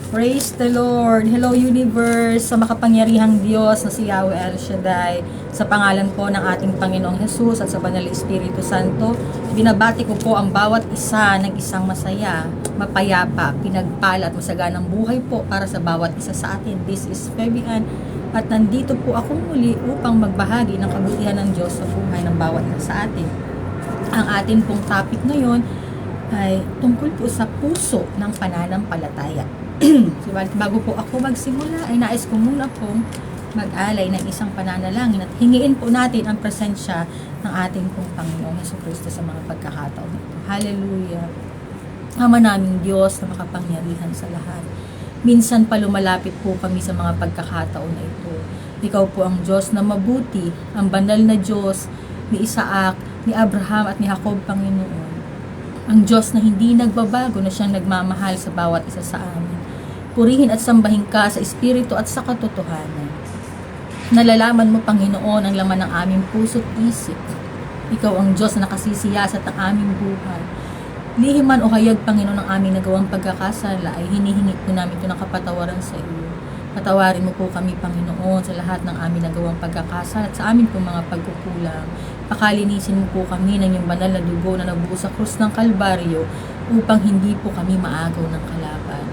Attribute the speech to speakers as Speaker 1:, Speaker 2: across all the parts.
Speaker 1: Praise the Lord. Hello universe, sa makapangyarihang Diyos na si Yahweh El Shaddai. Sa pangalan po ng ating Panginoong Hesus at sa Banal na Espiritu Santo, binabati ko po ang bawat isa ng isang masaya, mapayapa, pinagpala at masaganang buhay po para sa bawat isa sa atin. This is Fabian at nandito po ako muli upang magbahagi ng kabutihan ng Diyos sa buhay ng bawat isa sa atin. Ang atin pong topic ngayon ay tungkol po sa puso ng pananampalataya. Bago po ako magsimula ay nais ko muna pong mag-alay ng isang pananalangin at hingiin po natin ang presensya ng ating pong Panginoong Jesucristo sa mga pagkakataon ito. Hallelujah! Ama naming Diyos na makapangyarihan sa lahat. Minsan pa lumalapit po kami sa mga pagkakataon na ito. Ikaw po ang Diyos na mabuti, ang banal na Diyos ni Isaac, ni Abraham at ni Jacob, Panginoon. Ang Diyos na hindi nagbabago na siyang nagmamahal sa bawat isa sa amin. Purihin at sambahin ka sa Espiritu at sa katotohanan. Nalalaman mo, Panginoon, ang laman ng aming puso't isip. Ikaw ang Diyos na nakasisiyasat ng aming buhay. Lihim man o hayag, Panginoon, ng aming nagawang pagkakasala ay hinihingi po namin ito ng kapatawaran sa iyo. Patawarin mo po kami, Panginoon, sa lahat ng aming nagawang pagkakasala at sa amin po mga pagkukulang. Pakalinisin mo po kami ng iyong banal na dugo na nabuo sa krus ng Kalbaryo upang hindi po kami maagaw ng kalaban.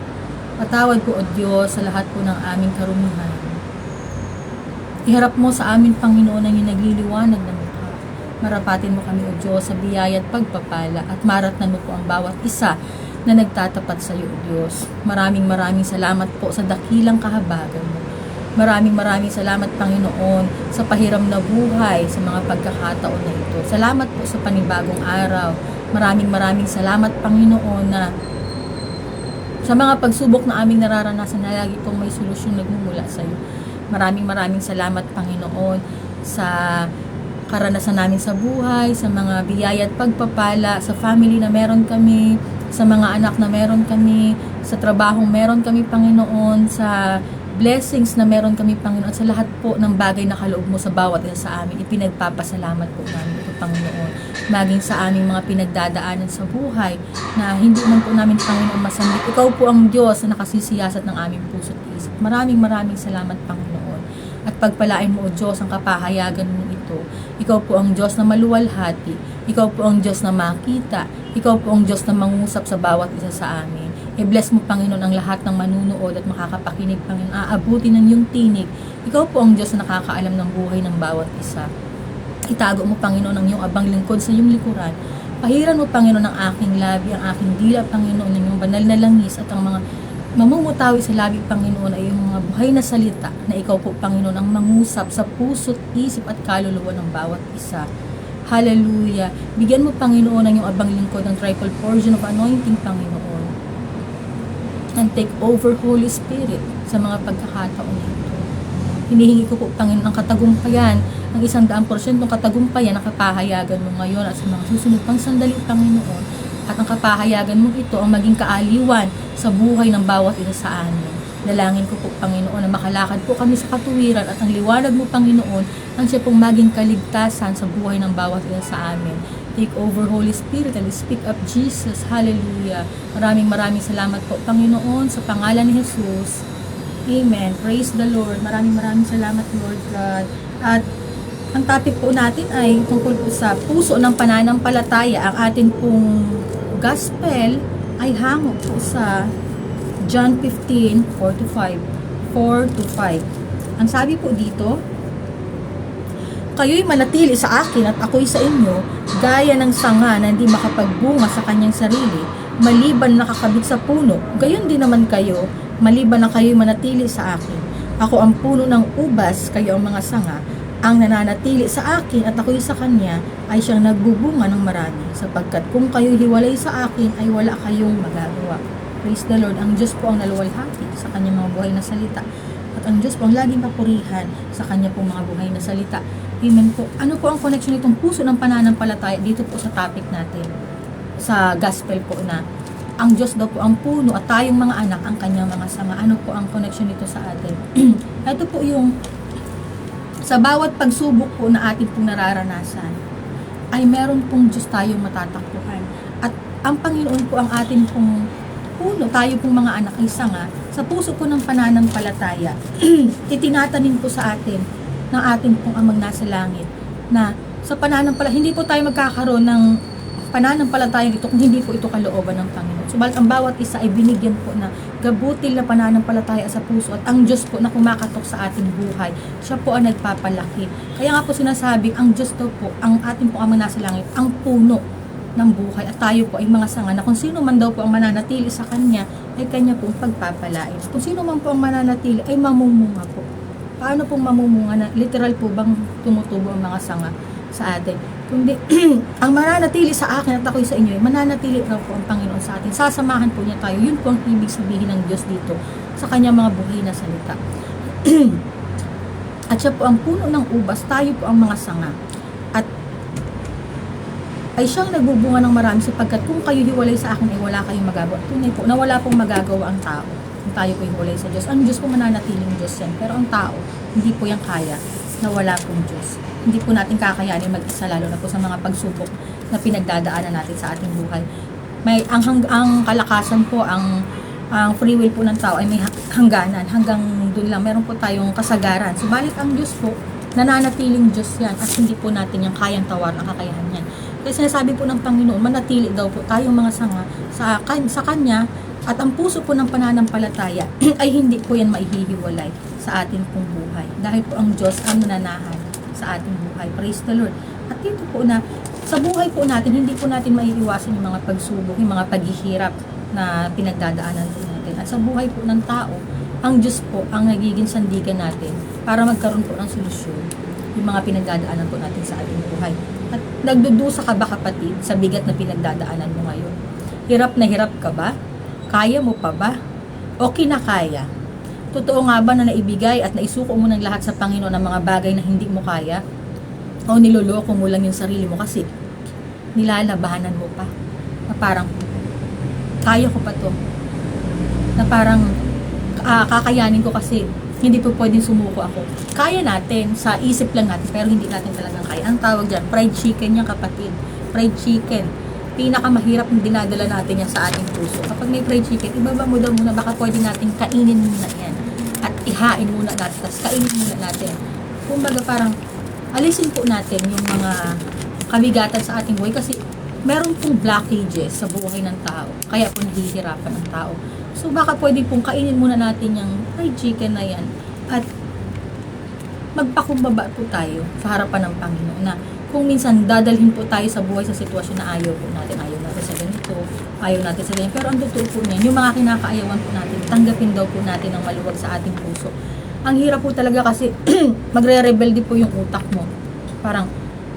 Speaker 1: Patawad po, O Diyos, sa lahat po ng aming karumihan. Iharap mo sa amin, Panginoon, ang iyong nagliliwanag na mukha. Marapatin mo kami, O Diyos, sa biyaya at pagpapala at maratnan mo po ang bawat isa na nagtatapat sa iyo, O Diyos. Maraming salamat po sa dakilang kahabagan mo. Maraming salamat, Panginoon, sa pahiram na buhay sa mga pagkakataon na ito. Salamat po sa panibagong araw. Maraming salamat, Panginoon, na sa mga pagsubok na aming nararanasan na lagi pong may solusyon nagmumula sa iyo. Maraming salamat, Panginoon, sa karanasan namin sa buhay, sa mga biyaya at pagpapala, sa family na meron kami, sa mga anak na meron kami, sa trabahong meron kami, Panginoon, sa blessings na meron kami, Panginoon, at sa lahat po ng bagay na kaloob mo sa bawat isa sa amin. Ipinagpapasalamat po namin ito, Panginoon. Maging sa aming mga pinagdadaanan sa buhay na hindi man po namin, Panginoon, masamit. Ikaw po ang Diyos na nakasisiyasat ng aming puso't isip. Maraming salamat, Panginoon. At pagpalain mo, O Diyos, ang kapahayagan mo ito. Ikaw po ang Diyos na maluwalhati. Ikaw po ang Diyos na makita. Ikaw po ang Diyos na mangusap sa bawat isa sa amin. I-bless mo, Panginoon, ang lahat ng manunood at makakapakinig, Panginoon. Aabuti ng iyong tinig. Ikaw po ang Diyos na nakakaalam ng buhay ng bawat isa. Itago mo, Panginoon, ang iyong abang lingkod sa iyong likuran. Pahiran mo, Panginoon, ang aking labi, ang aking dila, Panginoon, ng iyong banal na langis at ang mga mamumutawi sa labi, Panginoon, ay yung mga buhay na salita na ikaw po, Panginoon, ang mangusap sa puso't isip at kaluluwa ng bawat isa. Hallelujah. Bigyan mo, Panginoon, ang iyong abang lingkod ng triple portion of anointing, Panginoon. And take over, Holy Spirit, sa mga pagkakataon na ito. Hinihingi ko po, Panginoon, ang katagumpayan, ang 100% ng katagumpayan na kapahayagan mo ngayon at sa mga susunod pang sandali, Panginoon. At ang kapahayagan mo ito ang maging kaaliwan sa buhay ng bawat isa sa amin. Dalangin ko po, Panginoon, na makalakad po kami sa katuwiran at ang liwanag mo, Panginoon, ang siya pong maging kaligtasan sa buhay ng bawat isa sa amin. Take over, Holy Spirit, and speak up, Jesus. Hallelujah. Maraming salamat po, Panginoon, sa pangalan ni Jesus. Amen. Praise the Lord. Maraming salamat, Lord God. At ang topic po natin ay tungkol po sa puso ng pananampalataya. Ang atin pong gospel ay hango po sa John 15:4-5. Ang sabi po dito, kayo'y manatili sa akin at ako'y sa inyo, gaya ng sanga na hindi makapagbunga sa kanyang sarili, maliban nakakabit sa puno. Gayon din naman kayo, maliban na kayo'y manatili sa akin. Ako ang puno ng ubas, kayo ang mga sanga. Ang nananatili sa akin at ako'y sa kanya ay siyang nagbubunga ng marami, sapagkat kung kayo'y hiwalay sa akin ay wala kayong magagawa. Praise the Lord. Ang Diyos po ang naluwalhati sa kanyang mga buhay na salita. At ang Diyos po ang laging papurihan sa kanya pong mga buhay na salita. Amen po. Ano po ang connection nitong puso ng pananampalataya dito po sa topic natin? Sa gospel po na ang Diyos daw po ang puno at tayong mga anak ang kanyang mga sanga. Ano po ang connection nito sa atin? Ito po yung sa bawat pagsubok po na atin pong nararanasan ay meron pong Diyos tayong matatakbuhan. At ang Panginoon po ang atin pong puno, tayo pong mga anak ay sanga, sa puso po ng pananampalataya, itinatanim po sa atin ng ating pong amang nasa langit na sa pananampalataya, hindi po tayo magkakaroon ng pananampalataya dito kung hindi po ito kalooban ng Panginoon. Subalit ang bawat isa ay binigyan po na gabutil na pananampalataya sa puso at ang Diyos po na kumakatok sa ating buhay, siya po ang nagpapalaki. Kaya nga po sinasabing ang Diyos daw po, ang ating pong amang nasa langit, ang puno ng buhay at tayo po ay mga sanga na kung sino man daw po ang mananatili sa Kanya ay Kanya pong pagpapalain. Kung sino man po ang mananatili ay mamumunga po. Paano pong mamumunga na literal po bang tumutubo ang mga sanga sa atin? Kundi ang mananatili sa akin at ako'y sa inyo ay mananatili raw po ang Panginoon sa atin. Sasamahan po niya tayo. Yun po ang ibig sabihin ng Diyos dito sa Kanyang mga buhay na salita. At siya po ang puno ng ubas, tayo po ang mga sanga. At ay siyang nagbubunga ng marami sapagkat kung kayo hiwalay sa akin ay wala kayong magagawa. Tunay po na wala pong magagawa ang tao kung tayo po hiwalay sa Diyos. Ang Diyos po mananatiling Diyos yan. Pero ang tao, hindi po yan kaya na wala pong Diyos. Hindi po natin kakayanin mag-isa lalo na po sa mga pagsubok na pinagdadaanan natin sa ating buhay. May ang kalakasan po, ang free will po ng tao ay may hangganan. Hanggang doon lang meron po tayong kasagaran. Subalit ang Diyos po, nananatiling Diyos yan at hindi po natin yung kayang tawaran ang kakayahan yan. Kasi sinasabi po ng Panginoon, manatili daw po tayong mga sanga sa Kanya at ang puso po ng pananampalataya ay hindi po yan maihihiwalay sa ating pong buhay. Dahil po ang Diyos ang nananahan sa ating buhay. Praise the Lord. At dito po na, sa buhay po natin, hindi po natin maiiwasan yung mga pagsubok, yung mga paghihirap na pinagdadaanan po natin. At sa buhay po ng tao, ang Diyos po ang nagiging sandigan natin para magkaroon po ng solusyon yung mga pinagdadaanan po natin sa ating buhay. At nagdudusa ka ba kapatid sa bigat na pinagdadaanan mo ngayon? Hirap na hirap ka ba? Kaya mo pa ba? O kinakaya? Totoo nga ba na naibigay at naisuko mo ng lahat sa Panginoon ang mga bagay na hindi mo kaya? O niloloko mo lang yung sarili mo kasi nilalabahanan mo pa? Na parang, kaya ko pa to. Na parang, kakayanin ko kasi hindi po pwedeng sumuko ako. Kaya natin, sa isip lang natin, pero hindi natin talagang kaya. Ang tawag dyan, fried chicken yan kapatid. Fried chicken. Pinakamahirap na dinadala natin yan sa ating puso. Kapag may fried chicken, ibaba mo daw muna, baka pwede natin kainin muna yan. At ihain muna natin, tapos kainin muna natin. Kumbaga parang, alisin po natin yung mga kabigatan sa ating buhay kasi meron pong blockages sa buhay ng tao. Kaya po nahihirapan ng tao. So baka pwede pong kainin muna natin yung fried chicken na yan at magpakumbaba po tayo sa harapan ng Panginoon na kung minsan dadalhin po tayo sa buhay sa sitwasyon na ayaw po natin, ayaw natin sa ganito, ayaw natin sa ganyan. Pero ang totoo po niyan, yung mga kinakaayawan po natin, tanggapin daw po natin ng maluwag sa ating puso. Ang hirap po talaga kasi magre-rebelde po yung utak mo. Parang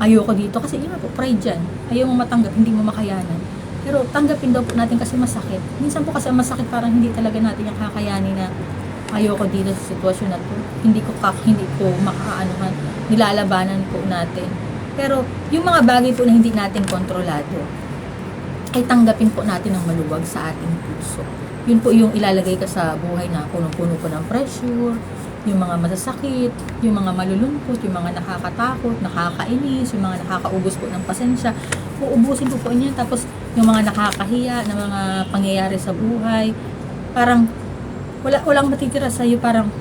Speaker 1: ayoko dito kasi yun na po, pride dyan. Ayaw mo matanggap, hindi mo makayanan. Pero tanggapin daw po natin kasi masakit. Minsan po kasi ang masakit parang hindi talaga natin yung kakayanin na ayoko dito sa sitwasyon na to. Hindi ko makaanuhan. Nilalabanan po natin. Pero yung mga bagay po na hindi natin kontrolado, ay tanggapin po natin ng maluwag sa ating puso. Yun po yung ilalagay ka sa buhay na punong-puno po ng pressure, yung mga masasakit, yung mga malulungkot, yung mga nakakatakot, nakakainis, yung mga nakakaubos po ng pasensya. Uubusin po niya. Tapos yung mga nakakahiya na mga pangyayari sa buhay, parang walang matitira sa'yo, parang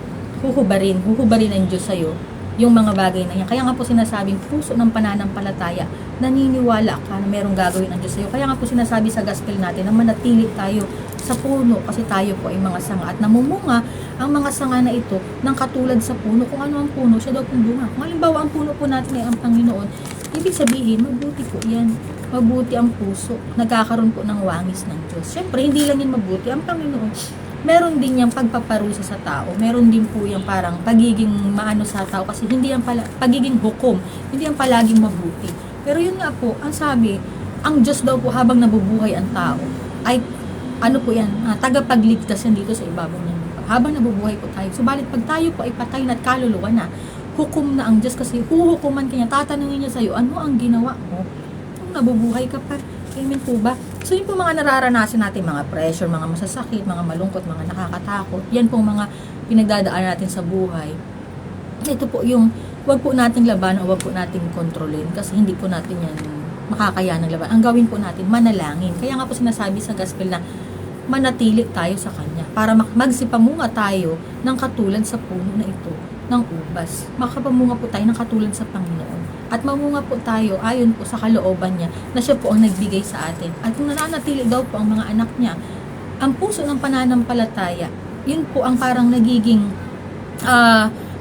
Speaker 1: huhubarin ang Diyos sa'yo yung mga bagay na yan. Kaya nga po sinasabing puso ng pananampalataya, naniniwala ka na merong gagawin ang Diyos sa'yo. Kaya nga po sinasabi sa gospel natin na manatili tayo sa puno kasi tayo po ay mga sanga at namumunga ang mga sanga na ito ng katulad sa puno. Kung ano ang puno, siya daw pong bunga. Kung halimbawa ang puno po natin ay ang Panginoon, ibig sabihin, mabuti po yan. Mabuti ang puso. Nagkakaroon po ng wangis ng Diyos. Siyempre, hindi lang yan mabuti. Ang Panginoon, meron din yung pagpaparusa sa tao. Meron din po yung parang pagiging maano sa tao kasi hindi yung pagiging hukom. Hindi yung palaging mabuti. Pero yun nga po, ang sabi, ang Diyos daw po habang nabubuhay ang tao, ay ano po yan, tagapagligtas yan dito sa ibabaw niya. Habang nabubuhay po tayo. Subalit pag tayo po ay patay na at kaluluwa na, hukom na ang Diyos kasi huhukuman kanya, tatanungin niya sa'yo, ano ang ginawa mo? Kung nabubuhay ka pa, amen po ba? So yun po mga nararanasan natin, mga pressure, mga masasakit, mga malungkot, mga nakakatakot. Yan pong mga pinagdadaan natin sa buhay. Ito po yung, wag po nating labanan o wag po nating kontrolin kasi hindi po natin yan makakayanan ng laban. Ang gawin po natin, manalangin. Kaya nga po sinasabi sa gospel na manatili tayo sa Kanya, para magsipamunga tayo ng katulad sa puno na ito ng ubas. Makapamunga po tayo ng katulad sa Panginoon. At mamunga po tayo ayon po sa kalooban niya na siya po ang nagbigay sa atin. At kung nananatili daw po ang mga anak niya, ang puso ng pananampalataya, yun po ang parang nagiging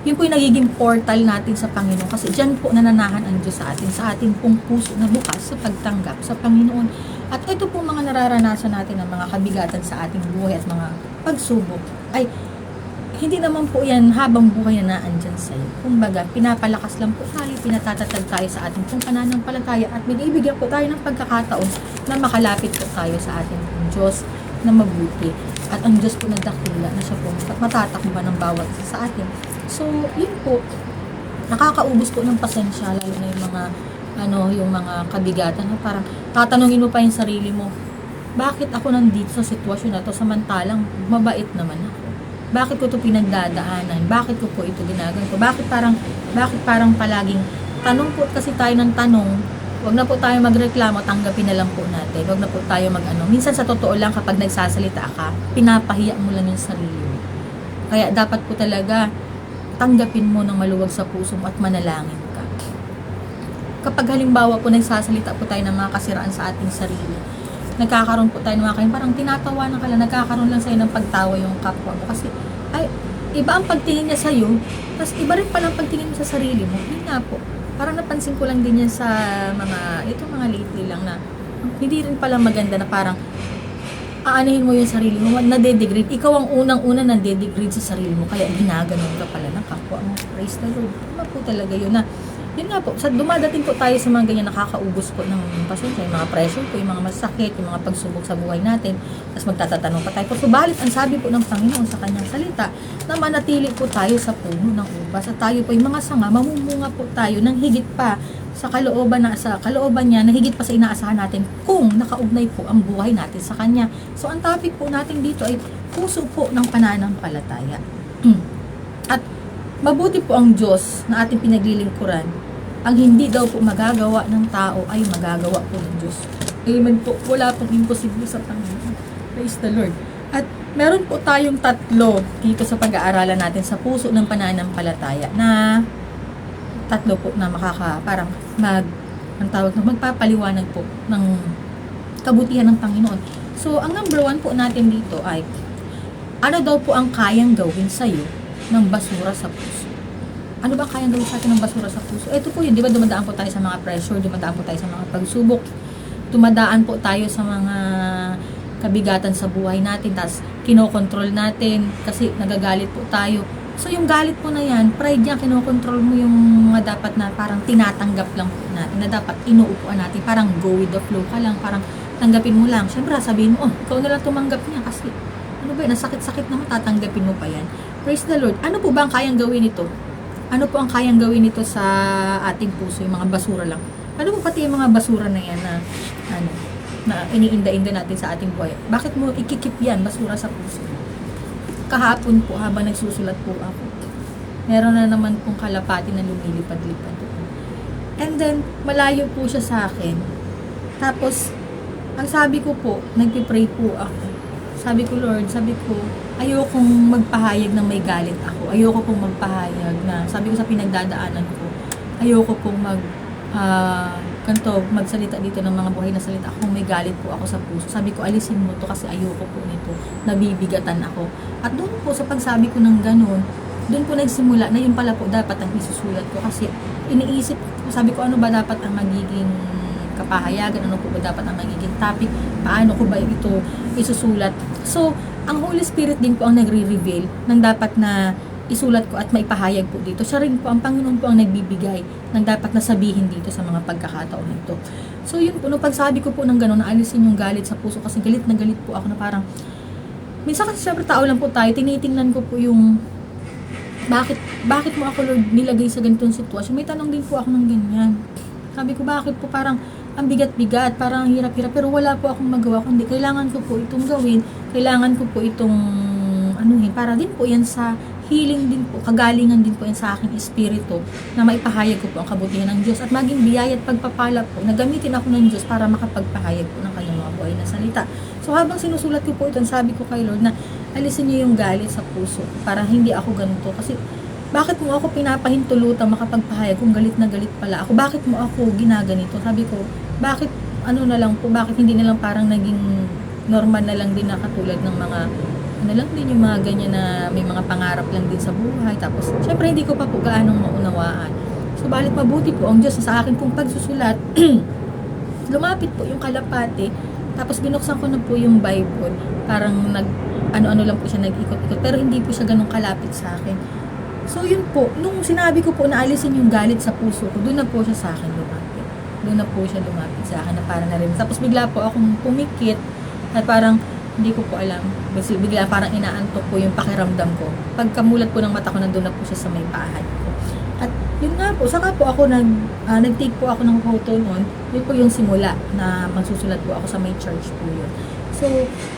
Speaker 1: yun po yung nagiging portal natin sa Panginoon, kasi dyan po nananahan ang Diyos sa atin, sa ating pong puso na bukas sa pagtanggap sa Panginoon. At ito po mga nararanasan natin ng mga kabigatan sa ating buhay at mga pagsubok, ay hindi naman po yan habang buhay na naandyan sa'yo. Kumbaga, pinapalakas lang po tayo, pinatatatag tayo sa ating pong pananampalataya, at binibigyan po tayo ng pagkakataon na makalapit po tayo sa ating pong Diyos na mabuti. At ang Diyos po nagdakila na siya po matatakbo ng bawat isa sa atin. So, yun po, nakakaubos po ng pasensya, lalo na yung mga yung mga kabigatan na parang tatanungin mo pa yung sarili mo, bakit ako nandito sa sitwasyon na to samantalang mabait naman ako? Bakit ko to pinagdadaanan? Bakit ko po ito ginagawa ko? Bakit parang palaging tanong po kasi tayo ng tanong, wag na po tayo magreklamo, tanggapin na lang po natin. Wag na po tayo minsan sa totoo lang kapag nagsasalita ka, pinapahiya mo lang yung sarili mo. Kaya dapat po talaga tanggapin mo ng maluwag sa puso mo at manalangin ka. Kapag halimbawa po nagsasalita po tayo ng mga kasiraan sa ating sarili, nagkakaroon po tayo ng mga parang tinatawanan ka lang, nagkakaroon lang sa'yo ng pagtawa yung kapwa mo. Kasi, ay, iba ang pagtingin niya sa'yo, tapos iba rin pala ang pagtingin mo sa sarili mo. Yun nga po, parang napansin ko lang din yan sa mga lately lang na, hindi rin pala maganda na parang, aanihin mo yung sarili mo, nade-degrade. Ikaw ang unang-una nade-degrade sa sarili mo, kaya ginaganon ka pala ng kapwa mo. Praise the Lord. Tama po talaga yun na. Yun nga po, dumadating po tayo sa mga ganyan, nakakaubos po ng pasensya, yung mga pressure po, yung mga masakit, yung mga pagsubok sa buhay natin, tapos magtatatanong pa tayo. Subalit, ang sabi po ng Panginoon sa kanyang salita, na manatili po tayo sa puno ng ubas, at tayo po yung mga sanga, mamumunga po tayo ng higit pa sa kalooban niya, na higit pa sa inaasahan natin kung nakaugnay po ang buhay natin sa Kanya. So, ang topic po natin dito ay puso po ng pananampalataya. At mabuti po ang Diyos na ating pinaglilingkuran. Ang hindi daw po magagawa ng tao ay magagawa po ng Diyos. Amen po. Wala pong imposible sa Panginoon. Praise the Lord. At meron po tayong tatlo dito sa pag-aaralan natin sa puso ng pananampalataya na tatlo po na magpapaliwanag po ng kabutihan ng Panginoon. So, ang number 1 po natin dito ay, ano daw po ang kayang gawin sa'yo ng basura sa puso? Ano ba kayang gawin sa atin ng basura sa puso? Ito po yun, di ba dumadaan po tayo sa mga pressure, dumadaan po tayo sa mga pagsubok, dumadaan po tayo sa mga kabigatan sa buhay natin, tas kinokontrol natin kasi nagagalit po tayo. So, yung galit po na yan, pride yan, kinokontrol mo yung mga dapat na parang tinatanggap lang po natin, na dapat inuupuan natin, parang go with the flow ka lang, parang tanggapin mo lang. Siyempre, sabihin mo, ikaw na lang tumanggap niya kasi, ano ba yun, nasakit-sakit naman, tatanggapin mo pa yan. Praise the Lord. Ano po ba ang kayang gawin ito? Ano po ang kayang gawin ito sa ating puso, yung mga basura lang? Ano po pati yung mga basura na yan na iniinda-inda natin sa ating buhay? Bakit mo ikikip yan, basura sa puso? Kahapon po, habang nagsusulat po ako, meron na naman pong kalapati na lumilipad-lipad doon. And then, malayo po siya sa akin. Tapos, ang sabi ko po, nagpipray po ako. Sabi ko, Lord, ayokong magpahayag na may galit ako. Ayoko pong magpahayag na, sabi ko sa pinagdadaanan ko, ayoko pong magsalita dito ng mga buhay na salita. Kung may galit po ako sa puso, sabi ko, alisin mo to kasi ayoko po nito, nabibigatan ako. At doon po sa pagsabi ko ng ganun, doon po nagsimula na yun pala po dapat ang isusulat ko, kasi iniisip, sabi ko, ano ba dapat ang magiging kapahayagan, ano po ba dapat ang magiging topic, paano ko ba ito isusulat. So, ang Holy Spirit din po ang nagre-reveal ng dapat na isulat ko at maipahayag po dito. Siya rin po, ang Panginoon po ang nagbibigay ng dapat na sabihin dito sa mga pagkakataon nito. So, yun po, nung pagsabi ko po ng gano'n, naalisin yung galit sa puso, kasi galit na galit po ako na parang, minsan kasi syempre tao lang po tayo, tinitingnan ko po yung, bakit mo ako, Lord, nilagay sa ganitong sitwasyon? May tanong din po ako ng ganyan. Sabi ko, bakit po parang, ang bigat-bigat, parang hirap-hirap, pero wala po akong magawa, kundi kailangan ko po itong gawin, kailangan ko po itong para din po yan sa healing din po, kagalingan din po yan sa aking espiritu, na maipahayag ko po ang kabutihan ng Diyos at maging biyaya at pagpapala po, na gamitin ako ng Diyos para makapagpahayag po ng kanyang mga buhay na salita. So habang sinusulat ko po ito, sabi ko kay Lord na alisin niyo yung galit sa puso para hindi ako ganito. Kasi bakit mo ako pinapahintulutan makapagpahayag kung galit na galit pala ako? Bakit mo ako ginaganito? Sabi ko, bakit ano na lang po, bakit hindi na lang parang naging normal na lang din na katulad ng mga ano lang din yung mga ganyan na may mga pangarap lang din sa buhay. Tapos syempre hindi ko pa po gaanong maunawaan. So balit mabuti po ang Diyos sa akin pong pagsusulat. Lumapit po yung kalapate, tapos binuksan ko na po yung Bible, parang nag ano-ano lang po siya, nag-ikot-ikot, pero hindi po siya ganun kalapit sa akin. So yun po, nung sinabi ko po na alisin yung galit sa puso ko, doon na po siya sa akin lumapit. Doon na po siya lumapit sa akin na para na rin. Tapos bigla po akong pumikit at parang hindi ko po alam. Bigla parang inaantok po yung pakiramdam ko. Pagkamulat po ng mata ko, nandun na po siya sa may pahay ko. At yun nga po, saka po ako nag-take po ako ng photo noon. Yun po yung simula na magsusulat po ako sa may church po yun. So,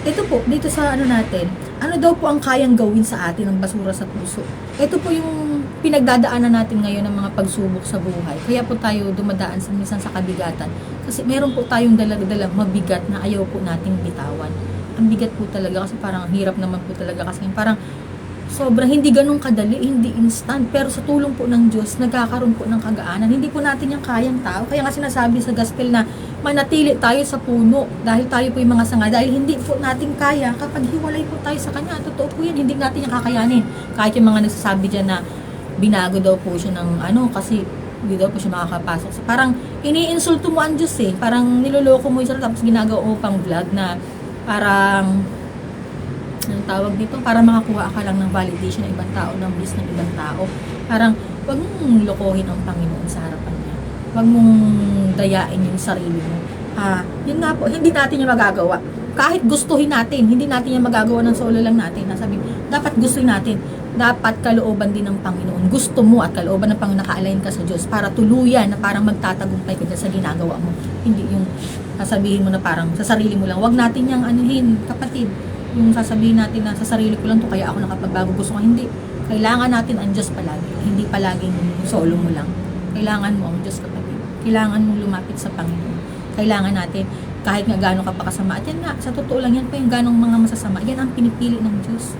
Speaker 1: ito po, dito sa ano natin, ano daw po ang kayang gawin sa atin ng basura sa puso? Ito po yung pinagdadaanan natin ngayon ng mga pagsubok sa buhay. Kaya po tayo dumadaan minsan sa kabigatan. Kasi meron po tayong dalag-dalag mabigat na ayaw po nating bitawan. Ang bigat po talaga kasi parang hirap naman po talaga kasi parang sobrang hindi ganun kadali, hindi instant. Pero sa tulong po ng Diyos, nagkakaroon po ng kagaanan. Hindi po natin yung kayang tao. Kaya nga sinasabi sa gospel na manatili tayo sa puno dahil tayo po yung mga sanga. Dahil hindi po natin kaya kapag hiwalay po tayo sa Kanya. Totoo po yan, hindi natin yung kakayanin. Kahit yung mga nagsasabi dyan na binago daw po siya ng ano kasi hindi daw po siya makakapasok. So, parang iniinsulto mo ang Diyos eh. Parang niloloko mo yung tapos ginagawa mo pang vlog na parang ang tawag dito, para makakuha ka lang ng validation ng ibang tao, ng bliss ng ibang tao. Parang, wag mong lokohin ang Panginoon sa harapan niya. Wag mong dayain yung sarili mo. Yun nga po, hindi natin yung magagawa. Kahit gustuhin natin, hindi natin yung magagawa ng solo lang natin. Nasabi, dapat gustuhin natin. Dapat kalooban din ng Panginoon. Gusto mo at kalooban ng Panginoon, naka-align ka sa Diyos para tuluyan na parang magtatagumpay ka sa ginagawa mo. Hindi yung sasabihin mo na parang sa sarili mo lang. Wag natin yung anuhin, kapatid. Yung sasabihin natin na sa sarili ko lang to kaya ako nakapagbago, gusto ko hindi. Kailangan natin ang Diyos palagi, hindi palaging solo mo lang. Kailangan mo ang Diyos kapatid. Kailangan mong lumapit sa Panginoon. Kailangan natin kahit nga gaano ka pa kasama. At yan nga, sa totoo lang yan pa yung ganong mga masasama. Yan ang pinipili ng Diyos.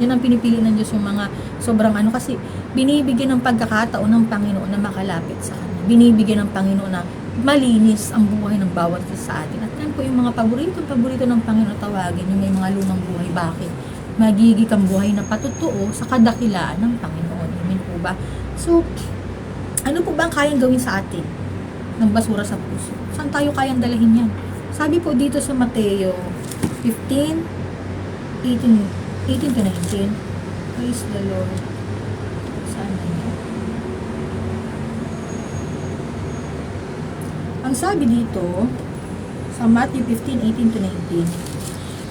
Speaker 1: Yan ang pinipili ng Diyos, yung mga sobrang ano kasi binibigyan ng pagkakataon ng Panginoon na makalapit sa Kanya. Binibigyan ng Panginoon na malinis ang buhay ng bawat isa sa atin. At yan po yung mga paborito ng Panginoon tawagin, yung may mga lumang buhay. Bakit? Magiging kang buhay na patutuo sa kadakilaan ng Panginoon. Amen po ba? So, ano po ba ang kayang gawin sa atin ng basura sa puso? Saan tayo kayang dalahin yan? Sabi po dito sa Mateo 15, 18 to 19. Praise the Lord. Saan na yun? Ang sabi dito, sa Matthew 15:18 to 19,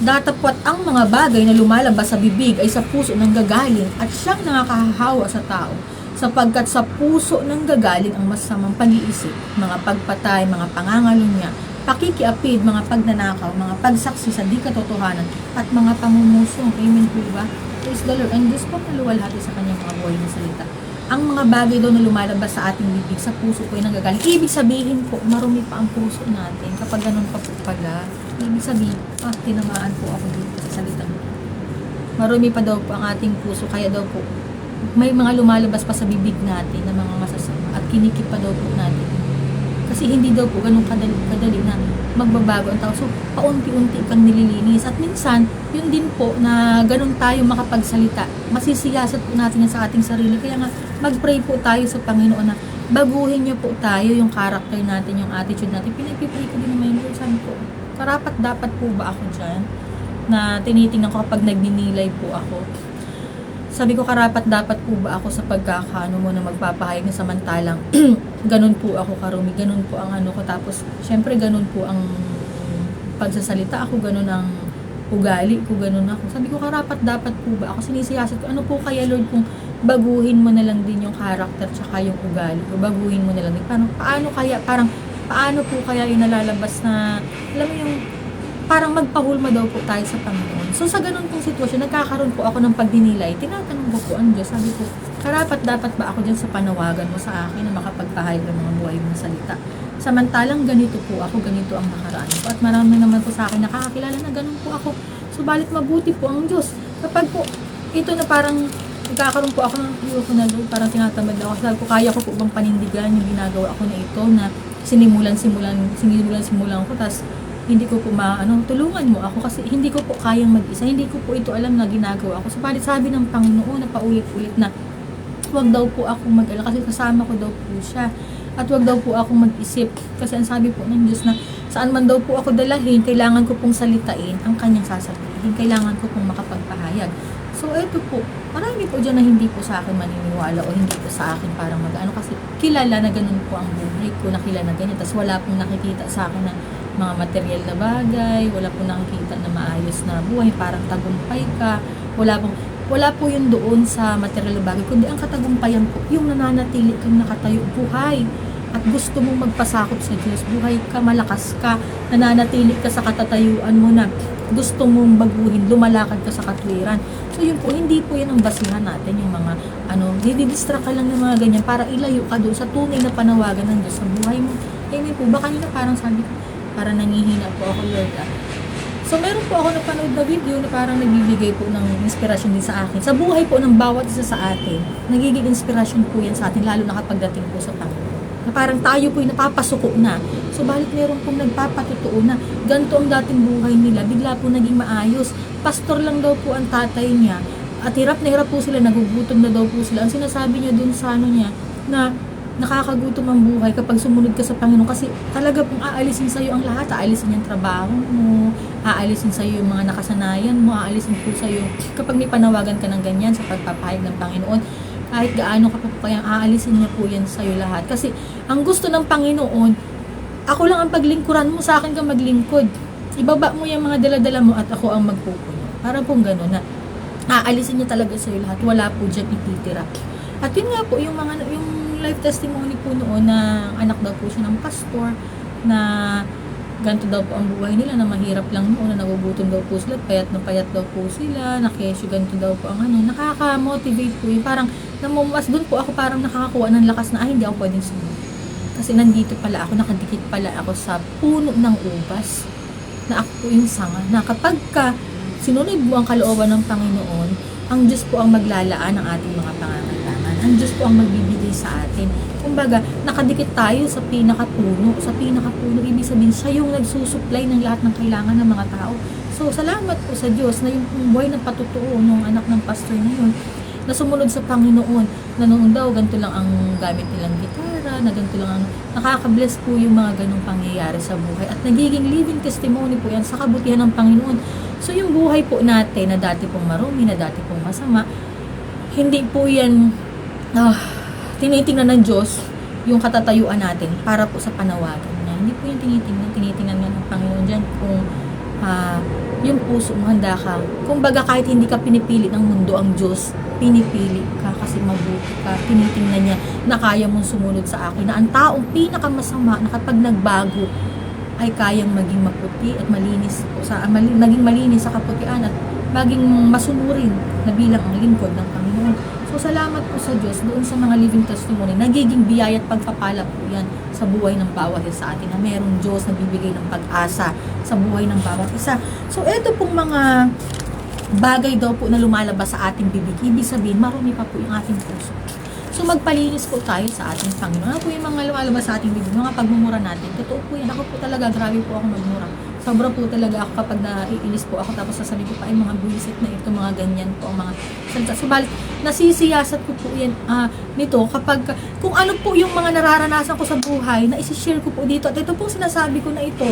Speaker 1: datapwat ang mga bagay na lumalabas sa bibig ay sa puso ng gagaling at siyang nakakahawa sa tao, sapagkat sa puso ng gagaling ang masamang pag-iisip, mga pagpatay, mga pangangalunya, pakikiapid, mga pagnanakaw, mga pagsaksi sa di katotohanan, at mga pangumusong. Amen po ba? Praise the Lord. Ang Diyos po naluwalhati sa kanyang mga buhay na salita. Ang mga bagay daw na lumalabas sa ating bibig, sa puso po ay nanggagaling. Ibig sabihin po, marumi pa ang puso natin. Kapag ganun pa po pala, ibig sabihin, tinamaan po ako dito sa salitang. Marumi pa daw po ang ating puso, kaya daw po, may mga lumalabas pa sa bibig natin na mga masasama at kinikip pa daw po natin. Kasi hindi daw po ganun kadali na magbabago ang tao. So, paunti-unti kang nililinis. At minsan, yun din po na ganun tayo makapagsalita. Masisiyasat po natin yan sa ating sarili. Kaya nga, mag-pray po tayo sa Panginoon na baguhin niyo po tayo yung character natin, yung attitude natin. Pinag-pray ko din naman yun. Sabi ko, karapat dapat po ba ako dyan? Na tinitingnan ko kapag nagninilay po ako. Sabi ko, karapat dapat po ba ako sa pagkakaano mo na magpapahayag na samantalang ganun po ako karumi, ganun po ang ano ko. Tapos, syempre ganun po ang pagsasalita ako, ganun ang ugali ko, ganun ako. Sabi ko, karapat dapat po ba ako? Sinisiyasat ko, ano po kaya Lord kung baguhin mo na lang din yung character tsaka yung ugali ko, baguhin mo na lang din. Paano po kaya yung nalalabas na, alam mo yung parang magpahulma daw po tayo sa Panginoon. So sa ganun pong sitwasyon, nagkakaroon po ako ng pagdinilay. Tinatanong ko po ang Diyos. Sabi ko, karapat dapat ba ako dyan sa panawagan mo sa akin na makapagpahayag ng mga buhay mong salita? Samantalang ganito po ako, ganito ang nakaraan ko. At marami naman po sa akin nakakakilala na ganun po ako. Subalit mabuti po ang Diyos. Kapag po ito na parang nagkakaroon po ako ng ayoko na Lord, parang tinatamad na ako. Sabi ko, kaya ko po bang panindigan yung ginagawa ko na ito na sinimulan ko, tapos hindi ko po tulungan mo ako kasi hindi ko po kayang mag-isa, hindi ko po ito alam na ginagawa ko. Subalit sabi ng Panginoon na paulit-ulit na wag daw po ako mag-alala kasi kasama ko daw po siya. At wag daw po ako mag-isip kasi ang sabi po ng Diyos na saan man daw po ako dalahin, kailangan ko pong salitain ang kanyang sasabihin. Kailangan ko pong makapagpahayag. So, eto po, marami po dyan na hindi po sa akin maniniwala o hindi po sa akin parang kasi kilala na ganun po ang buhay ko, na kilala na ganyan. Tapos wala pong nakikita sa akin na mga material na bagay, wala pong nakikita na maayos na buhay, parang tagumpay ka, wala po yun doon sa material na bagay, kundi ang katagumpayan po, yung nananatili kang nakatayo buhay at gusto mong magpasakop sa Diyos, buhay ka, malakas ka, nananatili ka sa katatayuan mo na gusto mong baguhin, lumalakad ka sa katwiran. So yun po, hindi po yan ang basihan natin, yung mga didistract ka lang ng mga ganyan para ilayo ka doon sa tunay na panawagan ng Diyos sa buhay mo. Amen po, baka nila parang sabi ko, parang nangihina po ako, Lord. So meron po ako napanood na video na parang nagbibigay po ng inspirasyon din sa akin. Sa buhay po ng bawat isa sa atin, nagiging inspirasyon po yan sa atin, lalo na kapag dating po sa Panginoon. Na parang tayo po yung napapasuko na. So balit meron pong nagpapatotoo na ganito ang dating buhay nila, bigla po naging maayos. Pastor lang daw po ang tatay niya at hirap na hirap po sila, nagugutom na daw po sila. Ang sinasabi niya dun sa niya na nakakagutom ang buhay kapag sumunod ka sa Panginoon kasi talaga pong aalisin sa'yo ang lahat. Aalisin yung trabaho mo, aalisin sa'yo yung mga nakasanayan mo, aalisin po sa'yo kapag may panawagan ka ng ganyan sa pagpapahayag ng Panginoon. Kahit gaano ka pa po kayang aalisin niya po yan sa'yo lahat. Kasi ang gusto ng Panginoon, ako lang ang paglingkuran mo, sa akin ka maglingkod. Ibaba mo yung mga daladala mo at ako ang magpupuno. Para pong gano'n na aalisin niya talaga sa'yo lahat. Wala po dyan ititira. At yun nga po, yung life testimony po noon na anak daw po siya ng pastor na ganito daw po ang buhay nila, na mahirap lang noon, na nagugutom daw po sila, payat daw po sila, nakesyo, ganito daw po ang nakaka-motivate po yun. Parang mas doon po ako parang nakakakuha ng lakas na hindi ako pwedeng sumunod. Kasi nandito pala ako, nakadikit pala ako sa puno ng ubas, na ako po yung sanga, na kapag ka sinunod mo ang kalooban ng Panginoon, ang Diyos po ang maglalaan ng ating mga pangangailangan. Ang Diyos po ang magbibigay sa atin. Kumbaga, nakadikit tayo sa pinakapuno. Sa pinakapuno, ibig sabihin, siya yung nagsusupply ng lahat ng kailangan ng mga tao. So, salamat po sa Diyos na yung buhay ng patutuo ng anak ng pastor na yun, na sumunod sa Panginoon, na noon daw, ganito lang ang gamit nilang gitara, na ganito lang nakaka-bless po yung mga ganong pangyayari sa buhay. At nagiging living testimony po yan sa kabutihan ng Panginoon. So, yung buhay po natin na dati pong marumi, na dati pong masama, hindi po yan tinitingnan ng Diyos yung katatayuan natin para po sa panawagan niya. Hindi po yung tinitingnan nga ng Panginoon dyan kung yung puso mo, handa ka. Kumbaga, kahit hindi ka pinipili ng mundo, ang Diyos pinipili ka kasi mabuti ka. Tinitingnan niya na kaya mong sumunod sa akin, na ang taong pinakamasama na kapag nagbago ay kayang maging maputi at malinis po naging malinis sa kaputian at maging masunurin na bilang ang lingkod ng Panginoon. So, salamat po sa Diyos doon sa mga living testimony. Nagiging biyaya at pagpapala po yan sa buhay ng bawat isa sa atin, na merong Diyos na bibigay ng pag-asa sa buhay ng bawat isa. So, eto pong mga bagay daw po na lumalabas sa ating bibig. Ibig sabihin, marumi pa po yung ating puso. So, magpalinis po tayo sa ating Panginoon. Ano po yung mga lumalabas sa ating bibig? Mga pagmumura natin. Totoo po yan. Ako po talaga, grabe po ako magmura. Sobra po talaga ako kapag naiinis po ako, tapos sasabihin ko pa, ay mga buwisit na ito, mga ganyan po, mga salita. Subalit, nasisiyasat ko po yan nito kapag, kung ano po yung mga nararanasan ko sa buhay, na isi-share ko po dito. At ito pong sinasabi ko na ito,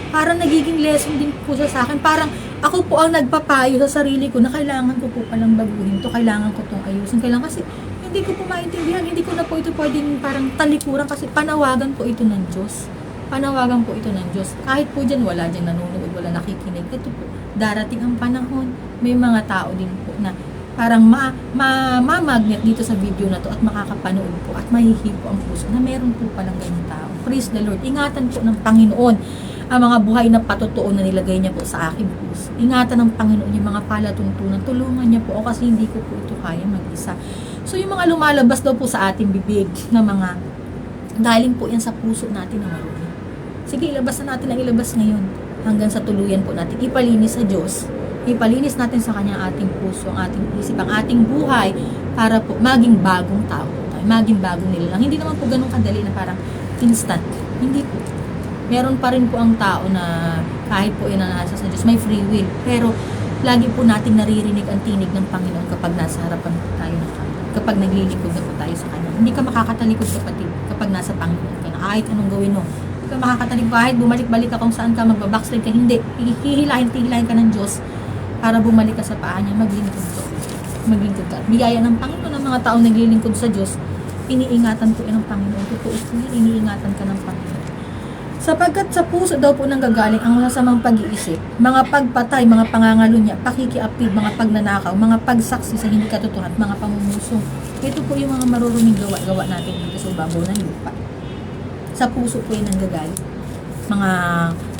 Speaker 1: parang nagiging lesson din po sa akin. Parang ako po ang nagpapayo sa sarili ko na kailangan ko po palang baguhin to, kailangan ko itong ayusin. Kailangan kasi hindi ko po maintindihan, hindi ko na po ito pwedeng parang talikuran kasi panawagan po ito ng Diyos. Panawagan po ito ng Diyos. Kahit po dyan, wala dyan nanonood, wala nakikinig. Ito po, darating ang panahon, may mga tao din po na parang mamagnet dito sa video na to at makakapanood po at mahihipo ang puso na meron po palang ganyan tao. Praise the Lord. Ingatan po ng Panginoon ang mga buhay na patotoo na nilagay niya po sa aking puso. Ingatan ng Panginoon yung mga palatuntunan. Tulungan niya po ako kasi hindi ko po ito kaya mag-isa. So, yung mga lumalabas daw po sa ating bibig na mga Galing po yan sa puso natin na marumi. Sige, ilabas na natin ang ilabas ngayon. Hanggang sa tuluyan po natin. Ipalinis sa Diyos. Ipalinis natin sa Kanya ating puso, ang ating isip, ang ating buhay para po maging bagong tao tayo. Maging bagong nilalang. Hindi naman po ganun kadali na parang instant. Hindi po. Meron pa rin po ang tao na kahit po yan na nasa sa Diyos, may free will. Pero lagi po nating naririnig ang tinig ng Panginoon kapag nasa harapan po tayo ng Kanya. Kapag naglilingkod na po tayo sa Kanya. Hindi ka makakatalikod kapatid kapag nasa Panginoon ka na. Kahit anong gawin mo. Hindi ka makakatalikod kahit bumalik-balik ka kung saan ka, magbabackslide ka. Hindi. Hihilahin ka ng Diyos para bumalik ka sa paa niya. Maglingkod ka. Maglingkod ka. Biyaya ng Panginoon ng mga taong naglilingkod sa Diyos, iniingatan po yan ng Panginoon. Totoo po yan, iniingatan ka ng Panginoon. Sapagkat sa puso daw po nanggagaling ang masasamang pag-iisip, mga pagpatay, mga pangangalunya, pakikiapid, mga pagnanakaw, mga pagsaksi sa hindi katotohanan, mga pamumuso. Ito po yung mga maruruming gawa natin dito sa ibabaw ng lupa. Sa puso po yung nanggagaling. Mga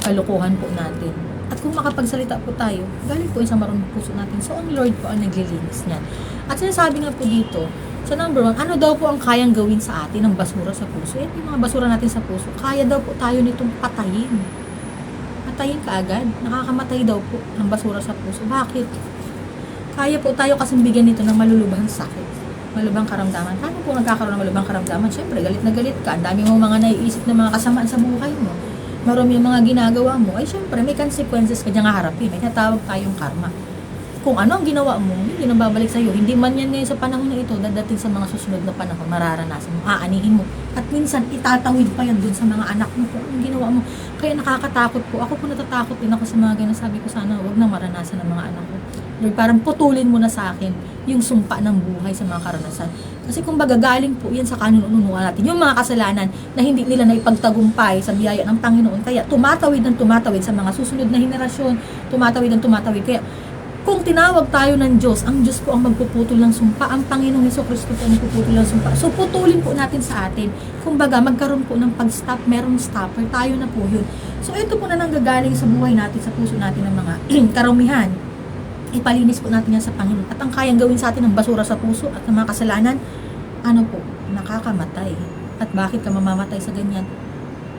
Speaker 1: kalokohan po natin. At kung makapagsalita po tayo, galing po yung sa maruming puso natin. So, ang Lord po ang naglilinis niyan. At sinasabi nga po dito, so number 1, ano daw po ang kayang gawin sa atin ng basura sa puso? Yung mga basura natin sa puso, kaya daw po tayo nitong patayin. Patayin kaagad. Nakakamatay daw po ang basura sa puso. Bakit? Kaya po tayo kasing bigyan nito ng malulubhang sakit. Malubhang karamdaman. Paano po nagkakaroon ng malubhang karamdaman? Siyempre, galit na galit ka. Ang dami mo mga naiisip na mga kasamaan sa buhay mo. Marami yung mga ginagawa mo. Ay, siyempre, may consequences ka diyang harapin. May tinatawag tayong karma. Kung ano ang ginawa mo, hindi nang babalik sa'yo. Hindi man yan ngayon sa panahon na ito, dadating sa mga susunod na panahon, mararanasan mo, aanihin mo. At minsan, itatawid pa yan dun sa mga anak mo kung anong ginawa mo. Kaya nakakatakot po. Ako po natatakot din ako sa mga ganyan. Sabi ko, sana huwag na maranasan ng mga anak ko. Lord, parang putulin mo na sa akin yung sumpa ng buhay sa mga karanasan. Kasi kung bagagaling po yan sa kanununuan natin, yung mga kasalanan na hindi nila naipagtagumpay sa biyaya ng Panginoon, kaya tumatawid ng tumatawid sa mga susunod na henerasyon, tumatawid ng tumatawid. Kaya kung tinawag tayo ng Diyos, ang Diyos po ang magpuputol ng sumpa. Ang Panginoong Hesukristo po ang magpuputol ng sumpa. So, putulin po natin sa atin. Kumbaga, magkaroon po ng pag-stop, merong stopper, tayo na po yun. So, ito po na nanggagaling sa buhay natin, sa puso natin ng mga karumihan. Ipalinis po natin yan sa Panginoon. At ang kayang gawin sa atin ng basura sa puso at ng mga kasalanan, ano po? Nakakamatay. At bakit ka mamamatay sa ganyan?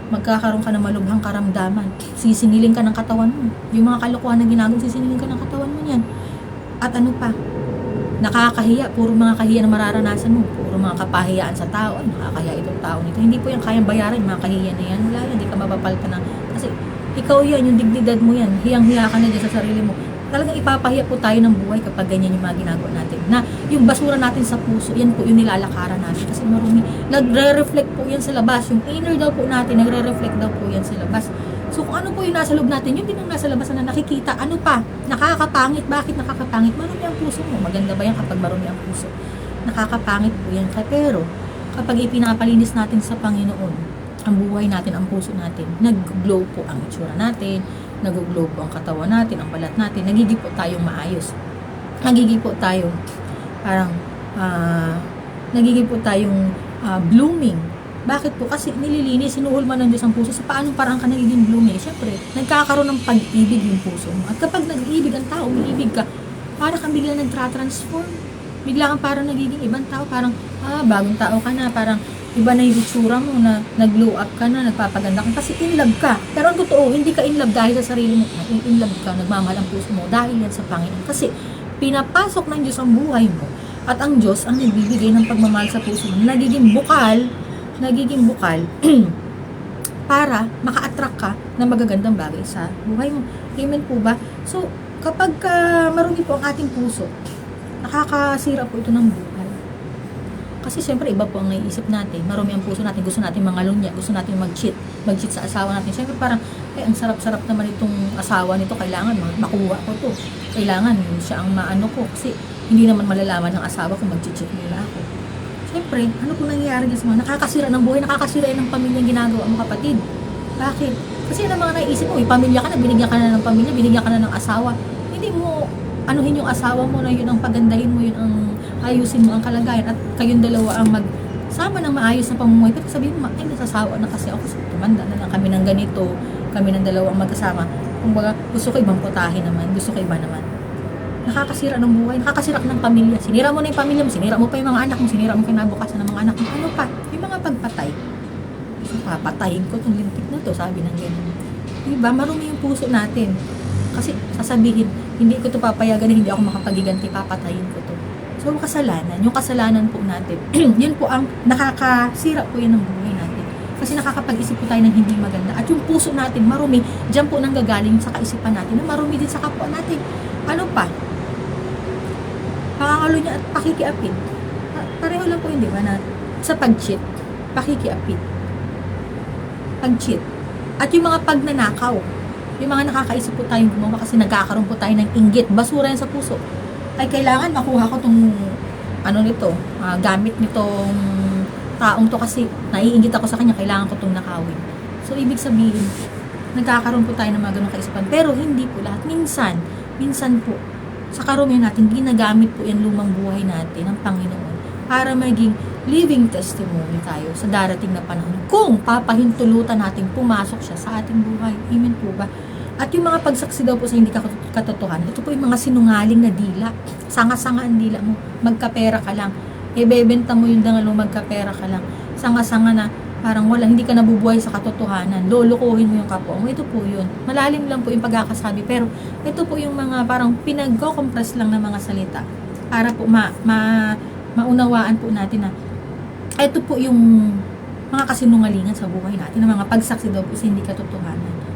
Speaker 1: Magkakaroon ka ng malubhang karamdaman. Sisingilin ka ng katawan mo. Yung mga kalokohan na ginagawa, sisingilin ka ng katawan mo yan. At ano pa? Nakakahiya. Puro mga kahiya na mararanasan mo. Puro mga kapahiyaan sa tao. Ay, nakakahiya itong tao nito. Hindi po yan kayang bayaran. Yung mga kahiya na yan. Wala yan. Hindi ka mapapalta na. Kasi ikaw yan. Yung dignidad mo yan. Hiyang-hiya ka na dyan sa sarili mo. Talagang ipapahiya po tayo ng buhay kapag ganyan yung mga ginagawa natin. Na yung basura natin sa puso, yan po yung nilalakaran natin. Kasi marumi, nagre-reflect po yan sa labas. Yung inner daw po natin, nagre-reflect daw po yan sa labas. So kung ano po yung nasa loob natin, yun din ang nasa labas na nakikita. Ano pa? Nakakapangit. Bakit nakakapangit? Marumi ang puso mo. Maganda ba yan kapag marumi ang puso? Nakakapangit po yan. Pero kapag ipinapalinis natin sa Panginoon, ang buhay natin, ang puso natin, nag-glow po ang itsura natin, nag-glow po ang katawan natin, ang balat natin, nagiging po tayong maayos. Nagiging po tayong parang nagiging po tayong blooming. Bakit po? Kasi nililinis, sinuhulman ng Diyos ang puso. Sa paanong parang ka nagiging blooming? Siyempre, nagkakaroon ng pag-ibig yung puso mo. At kapag nag-ibig ang tao, umiibig ka, parang kang biglang nagtra-transform. Bigla kang parang nagiging ibang tao, parang bagong tao ka na, parang iba na yung itsura mo, na nag-glow up ka na, nagpapaganda ka, kasi in love ka. Pero ang totoo, hindi ka in love dahil sa sarili mo, in love ka, nagmamahal ang puso mo, dahil yan sa Panginoon. Kasi pinapasok ng Diyos ang buhay mo, at ang Diyos ang nagbibigay ng pagmamahal sa puso mo, nagiging bukal, para maka-attract ka ng magagandang bagay sa buhay mo. Amen po ba? So, kapag marumi po ang ating puso, nakakasira po ito ng buhay. Kasi siyempre iba po ang naiisip natin. Marumi ang puso natin. Gusto natin mangalunya. Gusto natin mag-cheat sa asawa natin. Siyempre parang, ang sarap-sarap naman itong asawa nito. Kailangan makuha ko to. Kailangan siya ang maano ko. Kasi hindi naman malalaman ng asawa kung mag-cheat nila ako. Siyempre, ano po nangyayari dyan sa mga nakakasira ng buhay, nakakasira ng pamilya yung ginagawa mo, kapatid. Bakit? Kasi yun ang mga naiisip mo, pamilya ka na, binigyan ka na ng pamilya, binigyan ka na ng asawa. Hindi mo anuhin yung asawa mo na yun ang pagandahin mo, yun ang ayusin mo ang kalagayan, at kayong dalawa ang magsama ng maayos na pamumuhay. Pero sabihin mo, ay nasasawa na kasi ako, tumanda na lang kami ng ganito, kami ng dalawang magkasama. Kung baga, gusto ko ibang putahe naman, gusto ko iba naman. Nakakasira ng buhay, nakakasira ng pamilya. Sinira mo na yung pamilya mo, sinira mo pa yung mga anak mo, sinira mo kinabukasan ng mga anak mo. Ano pa? Yung mga pagpatay. papatayin ko itong lintik na to, sabi ng ganyan. Diba? Marumi yung puso natin. Kasi sasabihin, hindi ko to papayagan, hindi ako makapagiganti, papatayin ko to. So, kasalanan, yung kasalanan po natin, yun po ang nakakasira po yun ng buhay natin. Kasi nakakapag-isip po tayo ng hindi maganda. At yung puso natin, marumi, dyan po nang gagaling sa kaisipan natin, na marumi din sa kapwa natin. Ano pa? Pakakalo niya at pakikiapid. Pareho lang po yun, di ba? Na, sa pag-cheat, pakikiapid. Pag-cheat. At yung mga pagnanakaw, yung mga nakakaisip po tayong gumawa kasi nagkakaroon po tayo ng inggit, basura yan sa puso. Ay, kailangan makuha ko tong ano nito, gamit nitong taong to kasi naiinggit ako sa kanya, kailangan ko tong nakawin. So, ibig sabihin, nagkakaroon po tayo ng mga ganong kaisipan. Pero hindi po lahat. Minsan po, sa karumihan natin, ginagamit po yung lumang buhay natin ng Panginoon para maging living testimony tayo sa darating na panahon. Kung papahintulutan natin pumasok siya sa ating buhay. Amen po ba? At yung mga pagsaksi daw po sa hindi katotohanan, ito po yung mga sinungaling na dila. Sanga-sanga ang dila mo. Magkapera ka lang. Ibebenta mo yung dangal mo, magkapera ka lang. Sanga-sanga na parang hindi ka nabubuhay sa katotohanan. Lulukuhin mo yung kapwa mo. Ito po yun. Malalim lang po yung pagkakasabi. Pero ito po yung mga parang pinag-compress lang na mga salita. Para po maunawaan po natin na ito po yung mga kasinungalingan sa buhay natin. Ang mga pagsaksi daw po sa hindi katotohanan.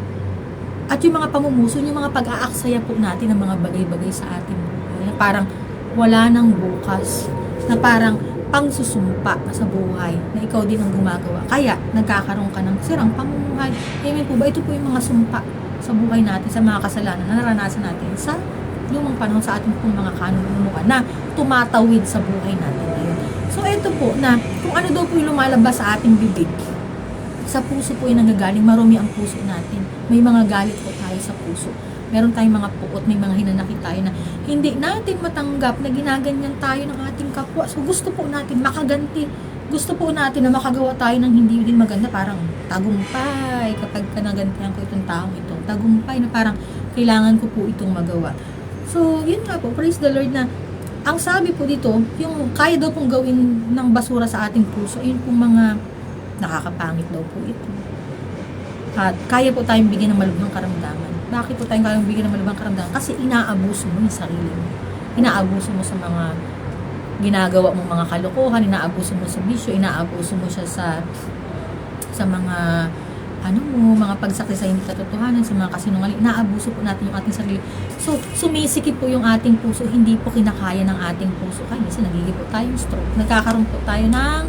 Speaker 1: At yung mga pamumuso, yung mga pag-aaksaya po natin ng mga bagay-bagay sa ating buhay. Na parang wala nang bukas. Na parang pangsusumpa sa buhay na ikaw din ang gumagawa. Kaya, nagkakaroon ka ng sirang pamumuhay. Amen po ba? Ito po yung mga sumpa sa buhay natin, sa mga kasalanan na naranasan natin sa lumang panahon sa ating pong mga kanunumuan na tumatawid sa buhay natin ngayon. So, ito po na kung ano daw po yung lumalabas sa ating bibig, sa puso po yung nanggagaling, marumi ang puso natin. May mga galit po tayo sa puso. Meron tayong mga puot, may mga hinanakit tayo na hindi natin matanggap na ginaganyan tayo ng ating kapwa. So gusto po natin makaganti. Gusto po natin na makagawa tayo ng hindi din maganda. Parang tagumpay kapag nagantihan ko itong taong ito. Tagumpay na parang kailangan ko po itong magawa. So yun nga po, praise the Lord na ang sabi po dito, yung kaya daw pong gawin ng basura sa ating puso, yun pong mga nakakapangit daw po ito. At kaya po tayong bigyan ng malubhang karamdaman. Bakit po tayong kayang bigyan ng malubhang karamdaman? Kasi inaabuso mo yung sarili mo. Inaabuso mo sa mga ginagawa mong mga kalokohan, inaabuso mo sa bisyo, inaabuso mo siya sa mga mga pagsaksi sa hindi katotohanan, sa mga kasinungaling. Inaabuso po natin yung ating sarili. So, sumisikip po yung ating puso, hindi po kinakaya ng ating puso. Kaya minsan nagiging po tayong stroke. Nagkakaroon po tayo ng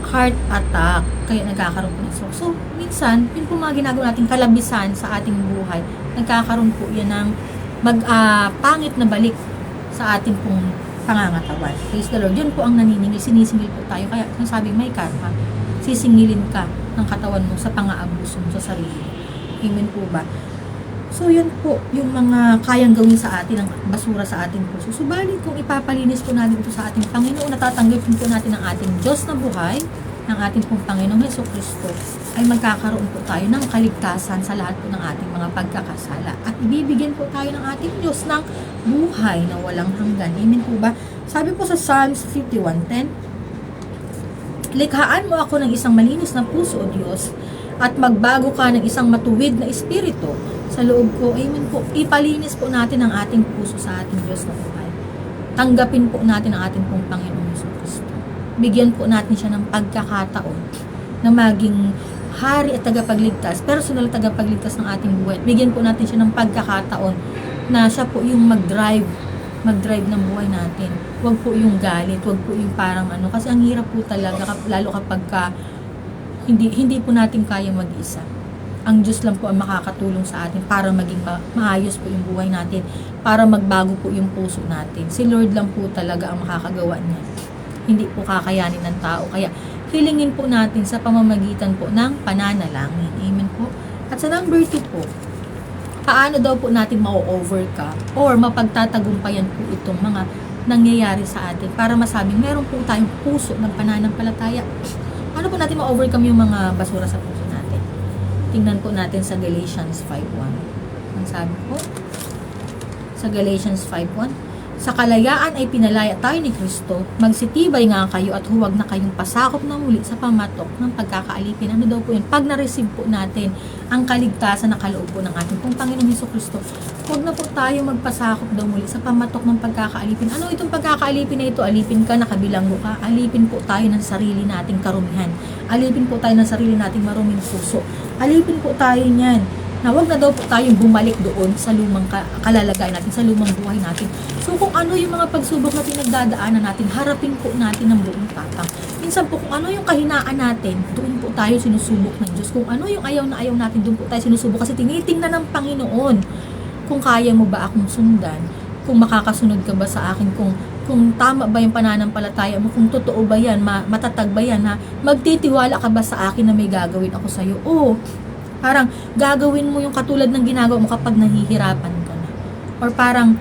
Speaker 1: heart attack, kaya nagkakaroon po ng stroke. So, minsan, yun po mga ginagawa natin kalabisan sa ating buhay, nagkakaroon po yan ng pangit na balik sa ating pong pangangatawan. Praise the Lord. Yun po ang naniningil, sinisingil po tayo. Kaya, nasabing may karma, sisingilin ka ng katawan mo sa pang-aabuso mo sa sarili. Amen po ba? So, yun po, yung mga kayang gawin sa atin, ang basura sa ating puso. Subalit, kung ipapalinis po natin ito sa ating Panginoon, natatanggapin po natin ang ating Diyos na buhay, ng ating pong Panginoong Jesucristo, ay magkakaroon po tayo ng kaligtasan sa lahat po ng ating mga pagkakasala. At ibibigyan po tayo ng ating Diyos ng buhay na walang hanggan. Amen po ba? Sabi po sa Psalms 51:10, likhaan mo ako ng isang malinis na puso, O Diyos, at magbago ka ng isang matuwid na espiritu sa loob ko. Amen po. Ipalinis po natin ang ating puso sa ating Diyos na buhay. Tanggapin po natin ang ating pong Panginoong Jesucristo. Bigyan po natin siya ng pagkakataon na maging hari at tagapagligtas, personal tagapagligtas ng ating buhay. Bigyan po natin siya ng pagkakataon na siya po yung mag-drive ng buhay natin. Huwag po yung galit, huwag po yung parang kasi ang hirap po talaga, lalo kapag hindi po natin kaya mag-isa. Ang Diyos lang po ang makakatulong sa atin para maging maayos po yung buhay natin, para magbago po yung puso natin. Si Lord lang po talaga ang makakagawa niya. Hindi po kakayanin ng tao. Kaya hilingin po natin sa pamamagitan po ng pananalangin. Amen po. At sa number 2 po, paano daw po natin ma-overcome or mapagtatagumpayan po itong mga nangyayari sa atin para masabing meron po tayong puso ng pananampalataya. Paano po natin ma-overcome yung mga basura sa puso natin? Tingnan po natin sa Galatians 5:1. Ang sabi po, sa Galatians 5:1, Sa kalayaan ay pinalaya tayo ni Kristo, magsitibay nga kayo at huwag na kayong pasakop na muli sa pamatok ng pagkakaalipin. Ano daw po yun? Pag na-receive po natin ang kaligtasan na kaloob po ng ating pong Panginoong Hesukristo, huwag na po tayo magpasakop daw muli sa pamatok ng pagkakaalipin. Ano itong pagkakaalipin na ito? Alipin ka, nakabilanggo ka. Alipin po tayo ng sarili nating karumihan. Alipin po tayo ng sarili nating maruming puso. Alipin po tayo niyan. Na wag na daw po tayong bumalik doon sa lumang kalalagayan natin, sa lumang buhay natin. So kung ano yung mga pagsubok na pinagdadaanan natin, harapin po natin ng buong tapang. Minsan po kung ano yung kahinaan natin, doon po tayo sinusubok ng Diyos. Kung ano yung ayaw na ayaw natin, doon po tayo sinusubok. Kasi tinitingnan ng Panginoon kung kaya mo ba akong sundan, kung makakasunod ka ba sa akin, kung tama ba yung pananampalataya mo, kung totoo ba yan, matatag ba yan, ha? Magtitiwala ka ba sa akin na may gagawin ako sa'yo? Oo. Parang gagawin mo yung katulad ng ginagawa mo kapag nahihirapan ka na. Or parang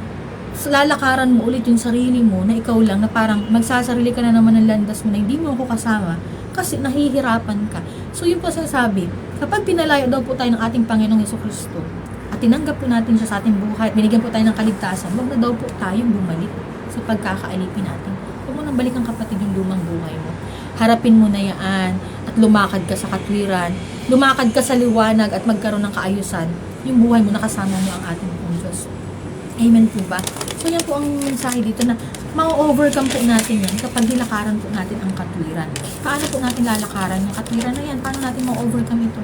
Speaker 1: lalakaran mo ulit yung sarili mo na ikaw lang, na parang magsasarili ka na naman ng landas mo na hindi mo ako kasama kasi nahihirapan ka. So yun po sinasabi, kapag pinalayo daw po tayo ng ating Panginoong Hesukristo at tinanggap po natin siya sa ating buhay at binigyan po tayo ng kaligtasan, wag na daw po tayong bumalik sa pagkakaalipin natin. Huwag mo nang balikan, kapatid, yung lumang buhay mo. Harapin mo na yan at lumakad ka sa katwiran, lumakad ka sa liwanag at magkaroon ng kaayusan. Yung buhay mo, nakasama mo ang ating pong Diyos. Amen po ba? So yan po ang mensahe dito, na ma-overcome po natin yan kapag nilakaran po natin ang katwiran. Paano po natin lalakaran yung katwiran na yan? Paano natin ma-overcome ito?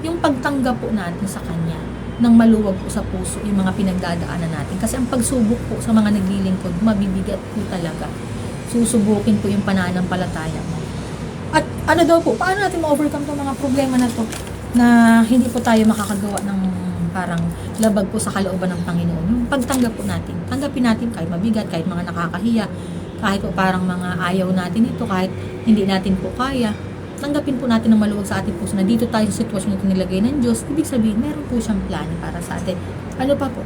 Speaker 1: Yung pagtanggap po natin sa Kanya ng maluwag po sa puso yung mga pinagdadaanan natin. Kasi ang pagsubok po sa mga naglilingkod, mabibigat po talaga. Susubukin po yung pananampalataya mo. At ano daw po, paano natin ma-overcome itong mga problema na to, na hindi po tayo makakagawa ng parang labag po sa kalooban ng Panginoon? Yung pagtanggap po natin, tanggapin natin kahit mabigat, kahit mga nakakahiya, kahit po parang mga ayaw natin ito, kahit hindi natin po kaya, tanggapin po natin ng maluwag sa ating puso na dito tayo sa sitwasyon na nilagay ng Diyos. Ibig sabihin, meron po siyang plano para sa atin. Ano pa po?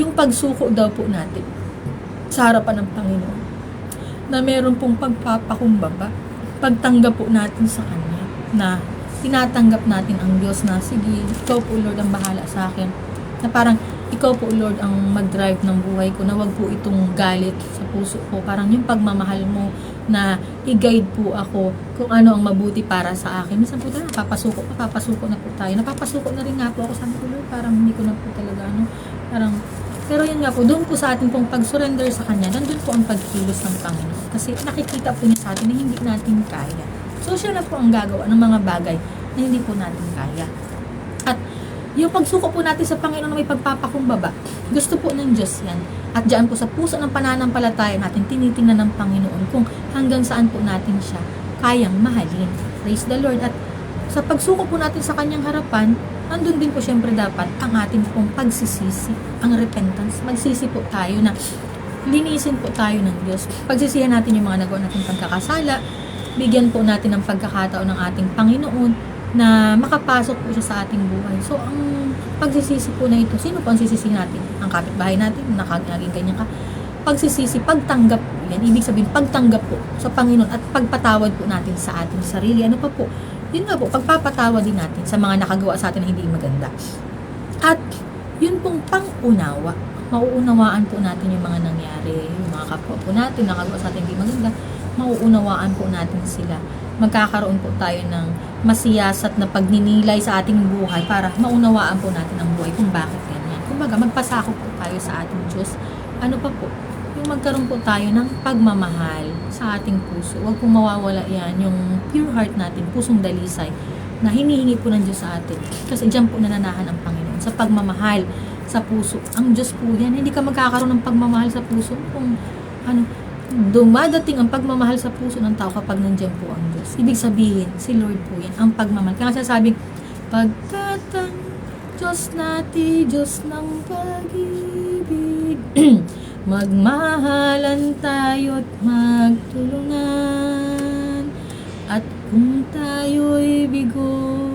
Speaker 1: Yung pagsuko daw po natin sa harapan ng Panginoon, na meron pong pagpapakumbaba, pagtanggap po natin sa Kanya, na tinatanggap natin ang Diyos na, sige, ikaw po Lord ang bahala sa akin. Na parang, ikaw po Lord ang mag-drive ng buhay ko, na wag po itong galit sa puso ko. Parang yung pagmamahal mo na i-guide po ako kung ano ang mabuti para sa akin. Minsan po tayo, napapasuko na po tayo. Napapasuko na rin nga po ako, sabi ko Lord, parang hindi ko na po talaga, parang, pero yun nga po, doon po sa atin pong pag-surrender sa Kanya, nandun po ang pagkilos ng Panginoon. Kasi nakikita po niya sa atin na hindi natin kaya. So, siya na po ang gagawa ng mga bagay na hindi po natin kaya. At yung pagsuko po natin sa Panginoon na may pagpapakumbaba, gusto po ng Diyos yan. At diyan po sa puso ng pananampalataya natin, tinitingnan ng Panginoon kung hanggang saan po natin siya kayang mahalin. Praise the Lord. At sa pagsuko po natin sa Kanyang harapan, andun din po syempre dapat ang ating pong pagsisisi, ang repentance. Magsisi po tayo na linisin po tayo ng Diyos. Pagsisihan natin yung mga nagawa nating pagkakasala, bigyan po natin ng pagkakataon ng ating Panginoon na makapasok po siya sa ating buhay. So, ang pagsisisi po na ito, sino po ang sisisihin natin? Ang kapitbahay natin, naging ganyan ka. Pagsisisi, pagtanggap po yan. Ibig sabihin, pagtanggap po sa Panginoon at pagpatawad po natin sa ating sarili. Ano pa po? Yun nga po, pagpapatawad din natin sa mga nakagawa sa atin na hindi maganda. At yun pong pang-unawa. Mauunawaan po natin yung mga nangyari, yung mga kapwa po natin nakagawa sa atin hindi maganda. Mauunawaan po natin sila. Magkakaroon po tayo ng masiyasat na pagninilay sa ating buhay para maunawaan po natin ang buhay kung bakit ganyan. Kumbaga, magpasakop po tayo sa ating Diyos. Ano pa po? Yung magkaroon po tayo ng pagmamahal sa ating puso. Huwag pong mawawala yan, yung pure heart natin, pusong dalisay, na hinihingi po ng Diyos sa atin. Kasi dyan po nananahan ang Panginoon. Sa pagmamahal sa puso. Ang Diyos po yan. Hindi ka magkakaroon ng pagmamahal sa puso kung dumadating ang pagmamahal sa puso ng tao kapag nandiyan po ang Diyos. Ibig sabihin, si Lord po yan, ang pagmamahal. Kaya sasabing, pagkat ang Diyos natin, Diyos ng pag-ibig, magmahalan tayo't magtulungan, at kung tayo'y bigo,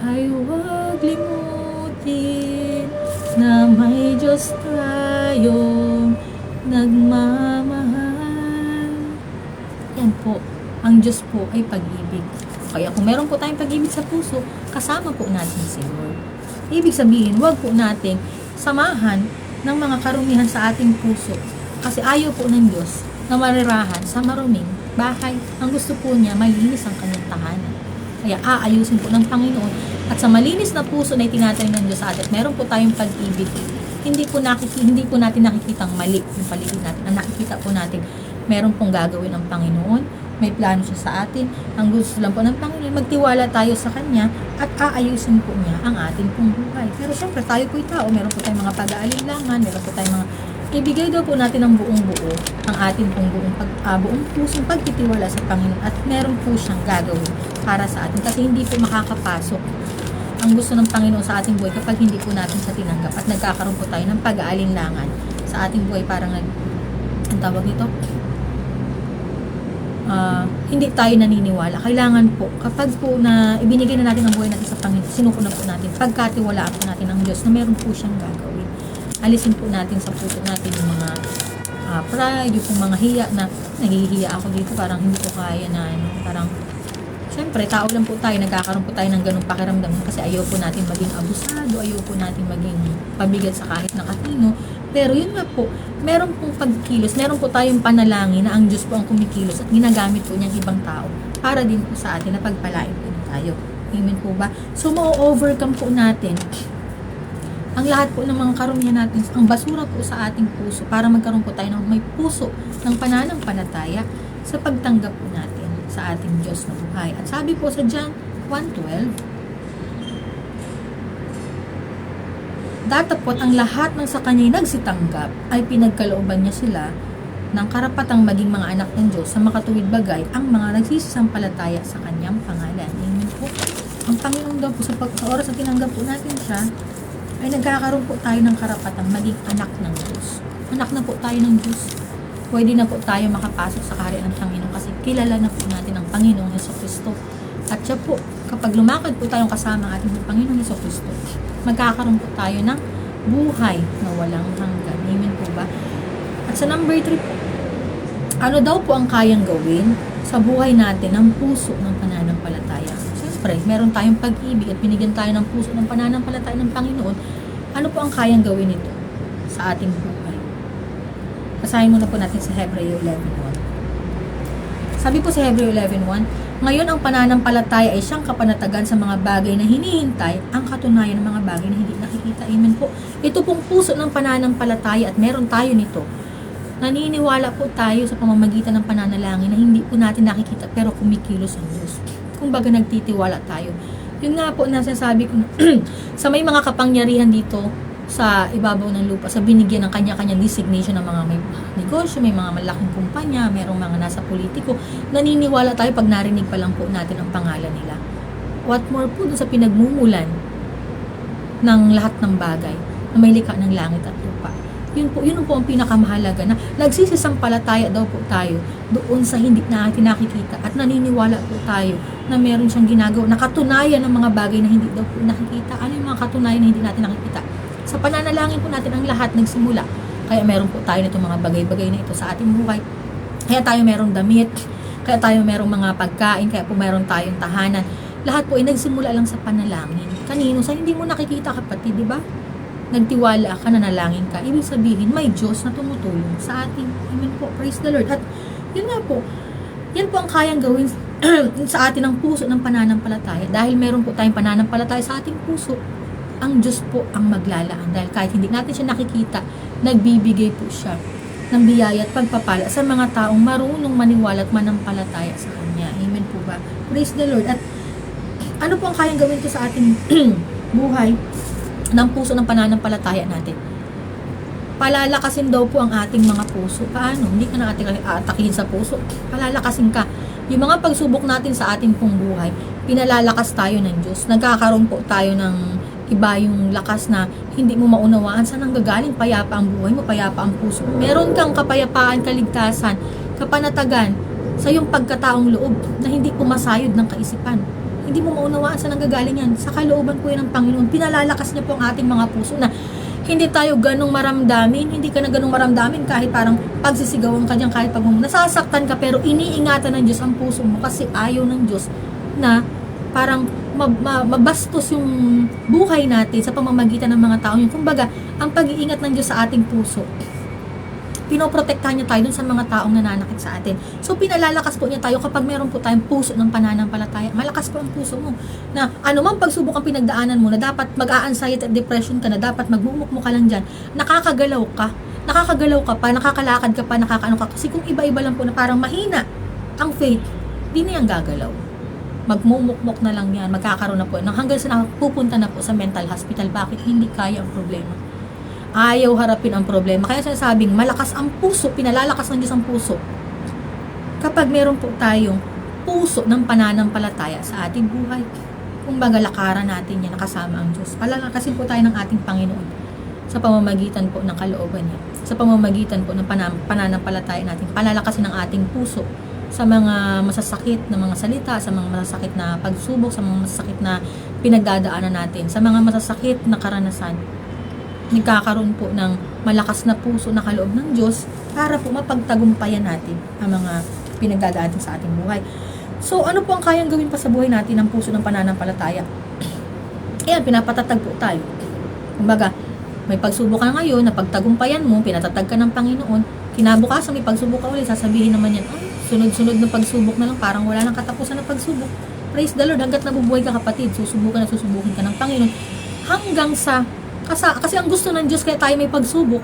Speaker 1: ay huwag limutin na may Diyos tayong nagmamahal. Yan po, ang Diyos po ay pag-ibig. Kaya kung meron po tayong pag-ibig sa puso, kasama po natin si Lord. Ibig sabihin, huwag po nating samahan ng mga karumihan sa ating puso Kasi ayaw po ng Diyos na marirahan sa maruming bahay. Ang gusto po niya, malinis ang kanyang tahanan. Kaya aayusin po ng Panginoon. At sa malinis na puso na itinatanim ng Diyos sa atin, meron po tayong pag-ibig. Hindi po natin nakikitang mali yung paligid natin. Ang nakikita po natin, meron pong gagawin ang Panginoon. May plano siya sa atin. Ang gusto lang po ng Panginoon, magtiwala tayo sa Kanya at aayusin po niya ang ating pong buhay. Pero syempre, tayo po tao. Meron po tayong mga pag-aalinlangan, meron po tayong mga ibigay daw po natin ng buong buo ang ating pong buong pusong pagtitiwala sa Panginoon at meron po siyang gagawin para sa atin kasi hindi po makakapasok ang gusto ng Panginoon sa ating buhay kapag hindi po natin siya tinanggap at nagkakaroon po tayo ng pag-aalinlangan sa ating buhay. Parang ang tawag nito, hindi tayo naniniwala. Kailangan po, kapag po na ibinigay na natin ang buhay natin sa Panginoon, sinuko na po natin, pagkatiwalaan po natin ang Diyos na meron po siyang gagawin. Alisin po natin sa puso natin yung mga pride, yung mga hiya na nahihiya ako dito, parang hindi ko kaya na parang syempre, tao lang po tayo, nagkakaroon po tayo ng ganung pakiramdam kasi ayaw po natin maging abusado, ayaw po natin maging pabigat sa kahit na katino. Pero yun nga po, meron pong pagkilos, meron po tayong panalangin na ang Diyos po ang kumikilos at ginagamit po niyang ibang tao para din po sa atin na pagpalain po tayo. Amen po ba? So, ma-overcome po natin ang lahat po ng mga karumihan natin, ang basura po sa ating puso para magkaroon po tayo ng may puso ng pananampalataya sa pagtanggap po natin sa ating Diyos na buhay. At sabi po sa John 1:12, datapot ang lahat ng sa kanya'y nagsitanggap ay pinagkalooban niya sila ng karapatang maging mga anak ng Diyos sa makatuwid bagay ang mga nagsisisampalataya sa kanyang pangalan. Amen po. Ang Panginoon daw po sa oras na tinanggap po natin siya, ay nagkakaroon po tayo ng karapatang maging anak ng Diyos. Anak na po tayo ng Diyos. Pwede na po tayo makapasok sa kaharian ng Panginoon kasi kilala na po natin ang Panginoong Jesucristo. At siya po, kapag lumakad po tayong kasama ang ating Panginoong Jesucristo, magkakaroon po tayo ng buhay na walang hanggan. Amen po ba? At sa number 3 po, ano daw po ang kayang gawin sa buhay natin ng puso ng pananampalataya? Siyempre, meron tayong pag-ibig at binigyan tayo ng puso ng pananampalataya ng Panginoon. Ano po ang kayang gawin nito sa ating buhay? Basahin muna po natin sa Hebreo 11:1. Sabi po sa Hebreo 11:1, ngayon ang pananampalataya ay siyang kapanatagan sa mga bagay na hinihintay, ang katunayan ng mga bagay na hindi nakikita. Amen po. Ito pong puso ng pananampalataya at meron tayo nito. Naniniwala po tayo sa pamamagitan ng pananalangin na hindi po natin nakikita pero kumikilos ang Diyos. Kung baga nagtitiwala tayo. Yun nga po nasasabi ko sa may mga kapangyarihan dito sa ibabaw ng lupa, sa binigyan ng kanya-kanyang designation ng mga may negosyo, may mga malaking kumpanya, mayroong mga nasa politiko, naniniwala tayo pag narinig pa lang po natin ang pangalan nila. What more po dun sa pinagmumulan ng lahat ng bagay na may likha ng langit at lupa. Yun po ang pinakamahalaga na nagsisisampalataya daw po tayo doon sa hindi natin nakikita at naniniwala po tayo na meron siyang ginagawa na katunayan ng mga bagay na hindi daw po nakikita. Ano yung mga katunayan na hindi natin nakikita? Sa pananalangin po natin ang lahat nagsimula. Kaya meron po tayo nitong mga bagay-bagay na ito sa ating buhay. Kaya tayo merong damit, kaya tayo merong mga pagkain, kaya po meron tayong tahanan. Lahat po ay nagsimula lang sa panalangin. Kanino? Sa hindi mo nakikita, kapatid, di ba? Nagtiwala ka, nanalangin ka. Ibig sabihin, may Diyos na tumutulong sa atin. Amen po. Praise the Lord. At yun nga po, yan po ang kayang gawin sa atin ng puso ng pananampalataya. Dahil meron po tayong pananampalataya sa ating puso, ang Diyos po ang maglalaan. Dahil kahit hindi natin siya nakikita, nagbibigay po siya ng biyaya at pagpapala sa mga taong marunong maniwala at manampalataya sa Kanya. Amen po ba? Praise the Lord. At ano po ang kayang gawin ko sa ating buhay ng puso ng pananampalataya natin? Palalakasin daw po ang ating mga puso. Paano? Hindi ka na ating atakihin sa puso. Palalakasin ka. Yung mga pagsubok natin sa ating pong buhay, pinalalakas tayo ng Diyos. Nagkakaroon po tayo ng iba yung lakas na hindi mo maunawaan saan ang gagaling. Payapa ang buhay mo, payapa ang puso. Meron kang kapayapaan, kaligtasan, kapanatagan sa yung pagkataong loob na hindi pumasayod ng kaisipan. Hindi mo maunawaan saan ang gagaling yan. Sa kalooban po yan ng Panginoon. Pinalalakas niya po ang ating mga puso na hindi tayo ganong maramdamin, hindi ka na ganong maramdamin kahit parang pagsisigawan ka dyan, kahit pag nasasaktan ka, pero iniingatan ng Diyos ang puso mo kasi ayaw ng Diyos na parang mabastos yung buhay natin sa pamamagitan ng mga tao yun. Kumbaga, ang pag-iingat ng Diyos sa ating puso pinoprotektahan niya tayo dun sa mga taong nananakit sa atin. So, pinalalakas po niya tayo kapag meron po tayong puso ng pananampalataya. Malakas po ang puso mo. Na anumang pagsubok ang pinagdaanan mo, na dapat mag-a-anxiety at depression ka, na dapat magmumukmo ka lang dyan, nakakagalaw ka pa, nakakalakad ka pa, nakakaano ka. Kasi kung iba-iba lang po na parang mahina ang faith, di na yan gagalaw. Magmumukmok na lang yan, magkakaroon na po. Hanggang sa pupunta na po sa mental hospital. Bakit? Hindi kaya ang problema. Ayaw harapin ang problema. Kaya sinasabing, malakas ang puso, pinalalakas ng Diyos ang puso. Kapag meron po tayong puso ng pananampalataya sa ating buhay. Kumbaga, lakaran natin yan, nakasama ang Diyos. Palalakasin po tayo ng ating Panginoon sa pamamagitan po ng kalooban niya. Sa pamamagitan po ng pananampalataya natin. Palalakasin ang ating puso sa mga masasakit na mga salita, sa mga masasakit na pagsubok, sa mga masasakit na pinagdadaanan natin, sa mga masasakit na karanasan. Nagkakaroon po ng malakas na puso na kaloob ng Diyos para po mapagtagumpayan natin ang mga pinagdadaanan sa ating buhay. So, ano po ang kayang gawin pa sa buhay natin ng puso ng pananampalataya? Ayan, pinapatatag po tayo. Kumbaga, may pagsubok ka ngayon, napagtagumpayan mo, pinatatag ka ng Panginoon, kinabukasan may pagsubok ka ulit, sasabihin naman yan, sunod-sunod na pagsubok na lang, parang wala nang katapusan na pagsubok. Praise the Lord, hanggat nabubuhay ka kapatid, susubukan ka ng Panginoon, hanggang sa kasi ang gusto ng Diyos kaya tayo may pagsubok,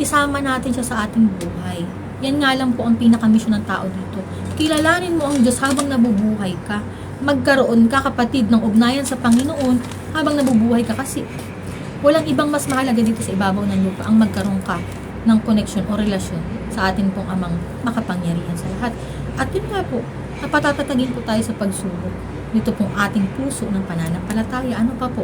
Speaker 1: isama natin siya sa ating buhay. Yan nga lang po ang pinaka-mission ng tao dito. Kilalanin mo ang Diyos habang nabubuhay ka. Magkaroon ka, kapatid, ng ugnayan sa Panginoon habang nabubuhay ka, kasi walang ibang mas mahalaga dito sa ibabaw ng lupa ang magkaroon ka ng connection o relasyon sa ating pong amang makapangyarihan sa lahat. At yun nga po, napatatatagin po tayo sa pagsubok. Dito pong ating puso ng pananampalataya. Ano pa po?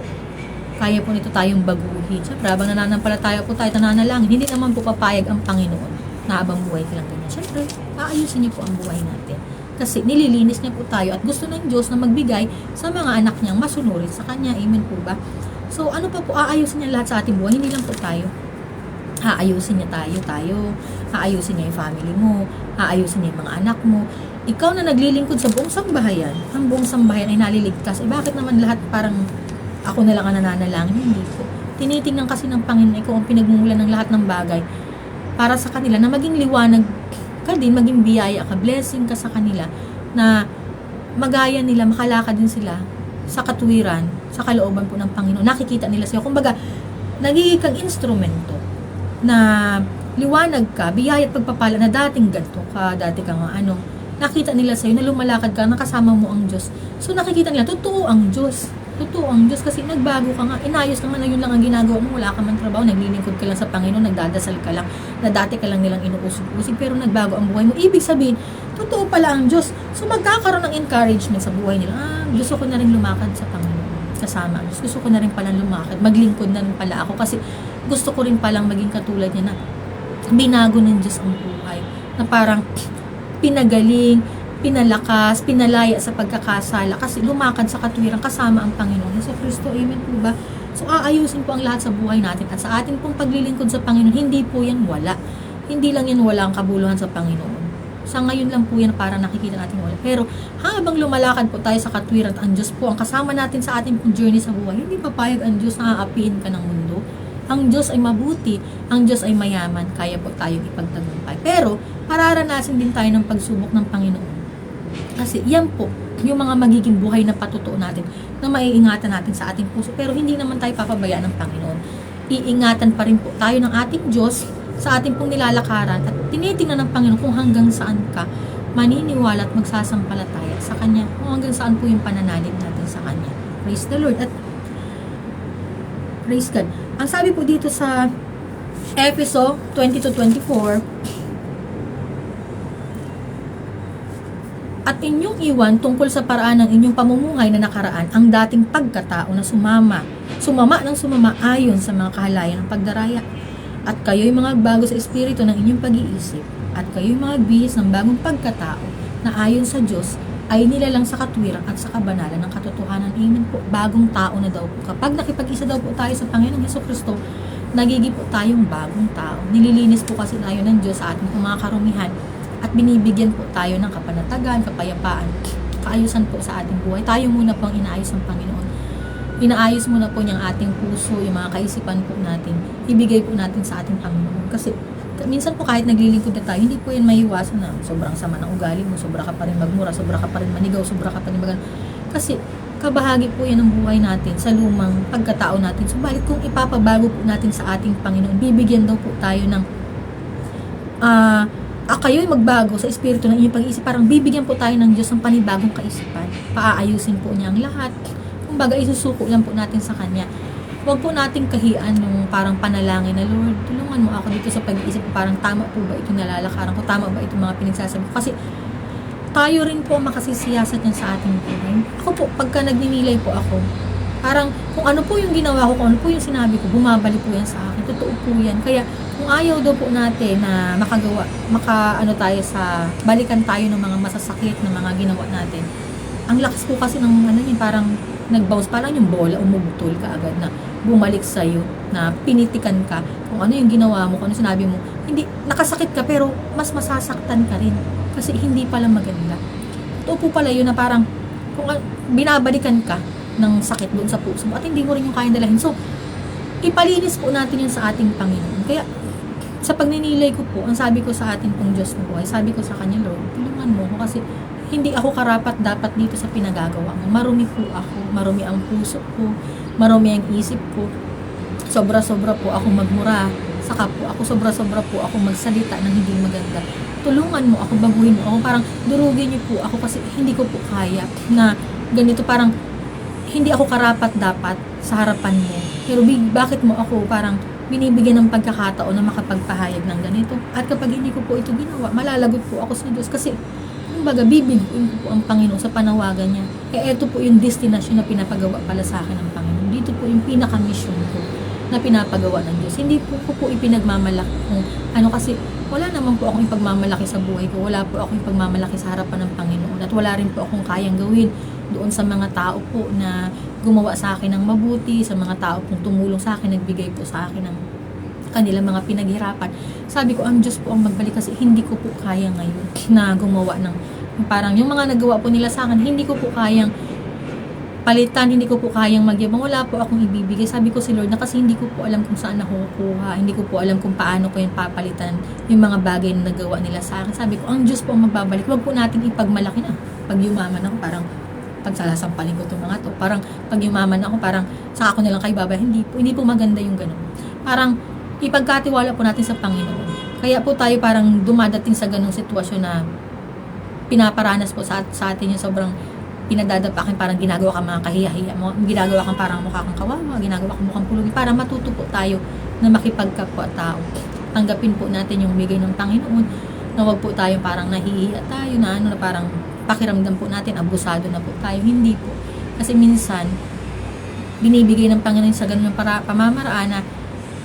Speaker 1: Kaya po nito tayong baguhin. Siyempre, habang nananampalataya po tayo, nananalangin, hindi naman po papayag ang Panginoon na habang buhay ka lang ganyan. Siyempre, aayusin niyo po ang buhay natin. Kasi nililinis niya po tayo at gusto ng Diyos na magbigay sa mga anak niyang masunurin sa Kanya. Amen po ba? So, ano pa po, aayusin niya lahat sa ating buhay. Hindi lang po tayo. Aayusin niya tayo. Aayusin niya yung family mo. Aayusin niya yung mga anak mo. Ikaw na naglilingkod sa buong sambahayan, ang buong sambahayan ay naliligtas. Bakit naman lahat parang ako na lang ang nananalangin? Hindi po. Tinitingnan kasi ng Panginoon, ikaw ang pinagmumulan ng lahat ng bagay para sa kanila na maging liwanag ka din, maging biyaya ka, blessing ka sa kanila, na magaya nila, makalakad din sila sa katuwiran, sa kalooban po ng Panginoon. Nakikita nila sa'yo. Kumbaga, nagiging kang instrumento na liwanag ka, biyaya at pagpapala na dating ganito ka, dati ka nga nakita nila sa'yo na lumalakad ka, nakasama mo ang Diyos. So nakikita nila, totoo ang Diyos kasi nagbago ka nga, inayos ka nga na yun lang ang ginagawa mo, wala ka man trabaho, naglilingkod ka lang sa Panginoon, nagdadasal ka lang, na dati ka lang nilang inuusig-usig, pero nagbago ang buhay mo. Ibig sabihin, totoo pala ang Diyos. So magkakaroon ng encouragement sa buhay nila. Gusto ko na rin lumakad sa Panginoon, kasama ang Diyos. Gusto ko na rin palang lumakad, maglingkod na rin pala ako, kasi gusto ko rin palang maging katulad niya na binago ng Diyos ang buhay, na parang pinagaling, pinalakas, pinalaya sa pagkakasala, kasi lumakad sa katuwiran kasama ang Panginoon sa Kristo. Amen po ba? So aayusin po ang lahat sa buhay natin, at sa atin pong paglilingkod sa Panginoon, hindi po yan wala. Hindi lang yan wala ang kabuluhan sa Panginoon. Sa ngayon lang po yan para nakikita natin wala. Pero habang lumalakad po tayo sa katuwiran at ang Diyos po ang kasama natin sa ating journey sa buhay, hindi papayag ang Diyos na aapihin ka ng mundo. Ang Diyos ay mabuti, ang Diyos ay mayaman, kaya po tayong ipagtagumpay. Pero mararanasan din tayo ng pagsubok ng Panginoon. Kasi yan po yung mga magiging buhay na patutuo natin, na maiingatan natin sa ating puso. Pero hindi naman tayo papabayaan ng Panginoon. Iingatan pa rin po tayo ng ating Diyos sa ating pong nilalakaran, at tinitingnan ng Panginoon kung hanggang saan ka maniniwala at magsasampalataya sa Kanya, kung hanggang saan po yung pananalig natin sa Kanya. Praise the Lord. At praise God. Ang sabi po dito sa Efeso 20-24, at inyong iwan tungkol sa paraan ng inyong pamumuhay na nakaraan ang dating pagkatao na sumama ng sumama ayon sa mga kahalayan ng pagdaraya. At kayo'y mga bago sa espiritu ng inyong pag-iisip, at kayo'y mga bihis ng bagong pagkatao na ayon sa Diyos ay nilalang sa katwiran at sa kabanalan ng katotohanan. Amen po. Bagong tao na daw po. Kapag nakipag-isa daw po tayo sa Panginoong Hesukristo, nagiging po tayong bagong tao. Nililinis po kasi tayo ng Diyos sa ating mga karumihan, at binibigyan po tayo ng kapanatagan, kapayapaan, kaayusan po sa ating buhay. Tayo muna po ang inaayos ng Panginoon. Inaayos muna po niyang ating puso, yung mga kaisipan po natin. Ibigay po natin sa ating Panginoon. Kasi Minsan po kahit naglilingkod na tayo, hindi po yan maiwasan na sobrang sama ng ugali mo, sobra ka pa rin magmura, sobra ka pa rin manigaw, sobra ka pa rin kasi kabahagi po yan ng buhay natin sa lumang pagkatao natin. Subalit kung ipapabago po natin sa ating Panginoon, bibigyan daw po tayo ng kayo'y magbago sa espiritu ng inyong pag-iisip. Parang bibigyan po tayo ng Diyos ng panibagong kaisipan. Paaayusin po niya ang lahat. Kumbaga, isusuko lang po natin sa Kanya. Huwag po nating kahian yung parang panalangin na, Lord, tulungan mo ako dito sa pag-iisip ko. Parang tama po ba itong nalalakaran ko? Tama ba itong mga pinagsasabi ko? Kasi tayo rin po makasisiyasat yan sa ating buhay. Ako po, pagka nagninilay po ako, parang kung ano po yung ginawa ko, kung ano po yung sinabi ko, bumabalik po yan sa akin. Totoo po yan. Kaya kung ayaw daw po natin na balikan tayo ng mga masasakit na mga ginawa natin. Ang lakas po kasi ng parang nag-bounce, parang yung bola, umubutol ka agad na bumalik sa'yo, na pinitikan ka, kung ano yung ginawa mo, kung ano sinabi mo, hindi, nakasakit ka pero mas masasaktan ka rin, kasi hindi pala maganda. Totoo po pala yun na parang, kung binabalikan ka ng sakit doon sa puso mo, at hindi mo rin yung kayang dalahin. So, ipalinis po natin yun sa ating Panginoon. Kaya, sa pagninilay ko po, ang sabi ko sa ating pong Diyos na buhay, sabi ko sa Kanya, Lord, tulungan mo ako kasi hindi ako karapat dapat dito sa pinagagawa mo. Marumi po ako, marumi ang puso ko, marumi ang isip ko. Sobra-sobra po ako magmura, saka po ako sobra-sobra po ako magsalita ng hindi maganda. Tulungan mo ako, baguhin mo ako, parang durugin niyo po ako kasi hindi ko po kaya na ganito, parang hindi ako karapat dapat sa harapan mo. Pero bakit mo ako parang binibigyan ng pagkakataon na makapagpahayag ng ganito? At kapag hindi ko po ito ginawa, malalagot po ako sa Diyos kasi kumbaga, bibiguin ko po ang Panginoon sa panawagan niya. Kaya ito po yung destinasyon na pinapagawa pala sa akin ng Panginoon. Dito po yung pinaka-mission ko na pinapagawa ng Diyos. Hindi po ko po ipinagmamalaki kung kasi wala naman po akong ipagmamalaki sa buhay ko. Wala po akong ipagmamalaki sa harapan ng Panginoon. At wala rin po akong kayang gawin doon sa mga tao po na gumawa sa akin ng mabuti, sa mga tao pong tumulong sa akin, nagbigay po sa akin ng kanilang mga pinaghirapan. Sabi ko, ang Diyos po ang magbalik kasi hindi ko po kaya ngayon na gumawa ng parang yung mga nagawa po nila sa akin, hindi ko po kayang palitan, hindi ko po kayang magyabang, wala po akong ibibigay. Sabi ko si Lord na kasi hindi ko po alam kung saan nakukuha, hindi ko po alam kung paano ko yung papalitan yung mga bagay na nagawa nila sa akin. Sabi ko, ang Diyos po ang magbabalik. Huwag po natin ipagmalaki na. Pag yumaman ako, parang pagsalasampalin ko itong mga to. Parang pag yumaman ako, parang saka ako nalang kay Baba. Hindi po maganda yung ganun. Parang ipagkatiwala po natin sa Panginoon. Kaya po tayo parang dumadating sa ganung sitwasyon na pinaparanas po sa atin yung sobrang pinadadapakin, parang ginagawa kang mga kahiya-hiya mo, ginagawa kang parang mukha kang kawawa, ginagawa kang mukhang pulubi, para matuto po tayo na makipagkapwa-tao. Tanggapin po natin yung bigay ng Panginoon, na wag po tayo parang nahihiya tayo, na parang pakiramdam po natin, abusado na po tayo. Hindi po. Kasi minsan, binibigay ng Panginoon sa ganung pamamaraan na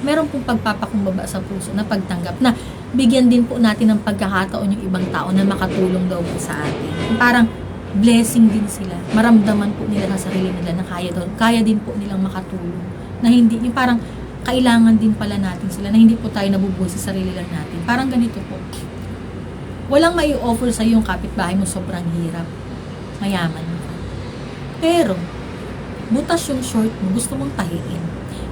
Speaker 1: meron pong pagpapakumbaba sa puso na pagtanggap, na bigyan din po natin ng pagkakataon yung ibang tao na makatulong daw po sa atin. Parang blessing din sila. Maramdaman po nila sa sarili nila na kaya din po nilang makatulong. Na hindi, yung parang kailangan din pala natin sila, na hindi po tayo nabubuhay sa sarili lang natin. Parang ganito po. Walang mai-offer sa yung kapitbahay mo sobrang hirap. Mayaman ka. Pero, butas yung short mo, gusto mong tahiin.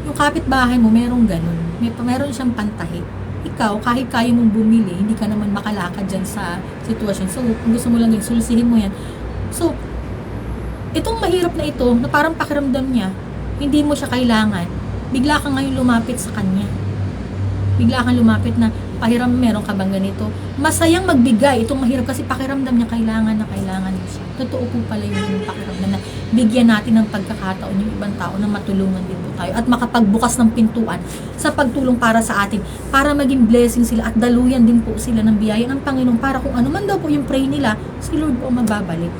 Speaker 1: Yung kapitbahay mo, merong ganun. Meron siyang pantahi. Ikaw, kahit kaya mong bumili, hindi ka naman makalakad dyan sa sitwasyon. So, kung gusto mo lang yung sulsihin mo yan. So, itong mahirap na ito, na parang pakiramdam niya, hindi mo siya kailangan, bigla ka ngayon lumapit sa kanya. Bigla kang lumapit na, pahiram, meron ka bang ganito? Masayang magbigay itong mahirap kasi pakiramdam niya kailangan niya siya. Totoo po pala yung pakiramdam na bigyan natin ng pagkakataon yung ibang tao na matulungan din po tayo at makapagbukas ng pintuan sa pagtulong para sa atin, para maging blessing sila at daluyan din po sila ng biyaya ng Panginoon, para kung ano man daw po yung pray nila, si Lord po mababalik.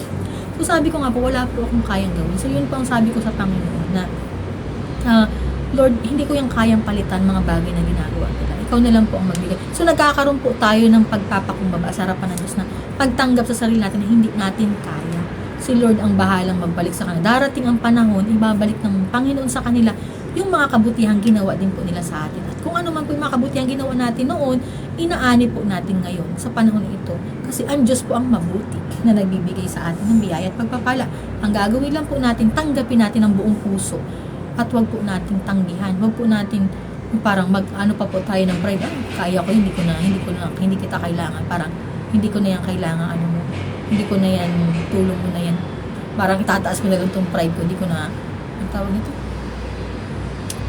Speaker 1: So sabi ko nga po, wala po akong kayang gawin. So yun po ang sabi ko sa Panginoon na Lord, hindi ko yung kayang palitan mga bagay na ginagawa nila. Ikaw na lang po ang magbigay. So nagkakaroon po tayo ng pagpapakumbaba sa harapan ng Diyos na pagtanggap sa sarili natin na hindi natin kaya. Si Lord ang bahalang magbalik sa kanila. Darating ang panahon, ibabalik ng Panginoon sa kanila yung mga kabutihang ginawa din po nila sa atin. At kung ano man po yung mga kabutihang ginawa natin noon, inaani po natin ngayon sa panahon ito. Kasi ang Diyos po ang mabuti na nagbibigay sa atin ng biyaya at pagpapala. Ang gagawin lang po natin, tanggapin natin ang buong puso. At wag po nating tanggihan, wag po nating Yung parang ano pa po tayo ng pride, kaya ko, hindi kita kailangan, parang hindi ko na yan kailangan, ano mo, hindi ko na yan, tulong mo na yan, parang itataas ko na lang tong pride ko, hindi ko na, ang tawag nito,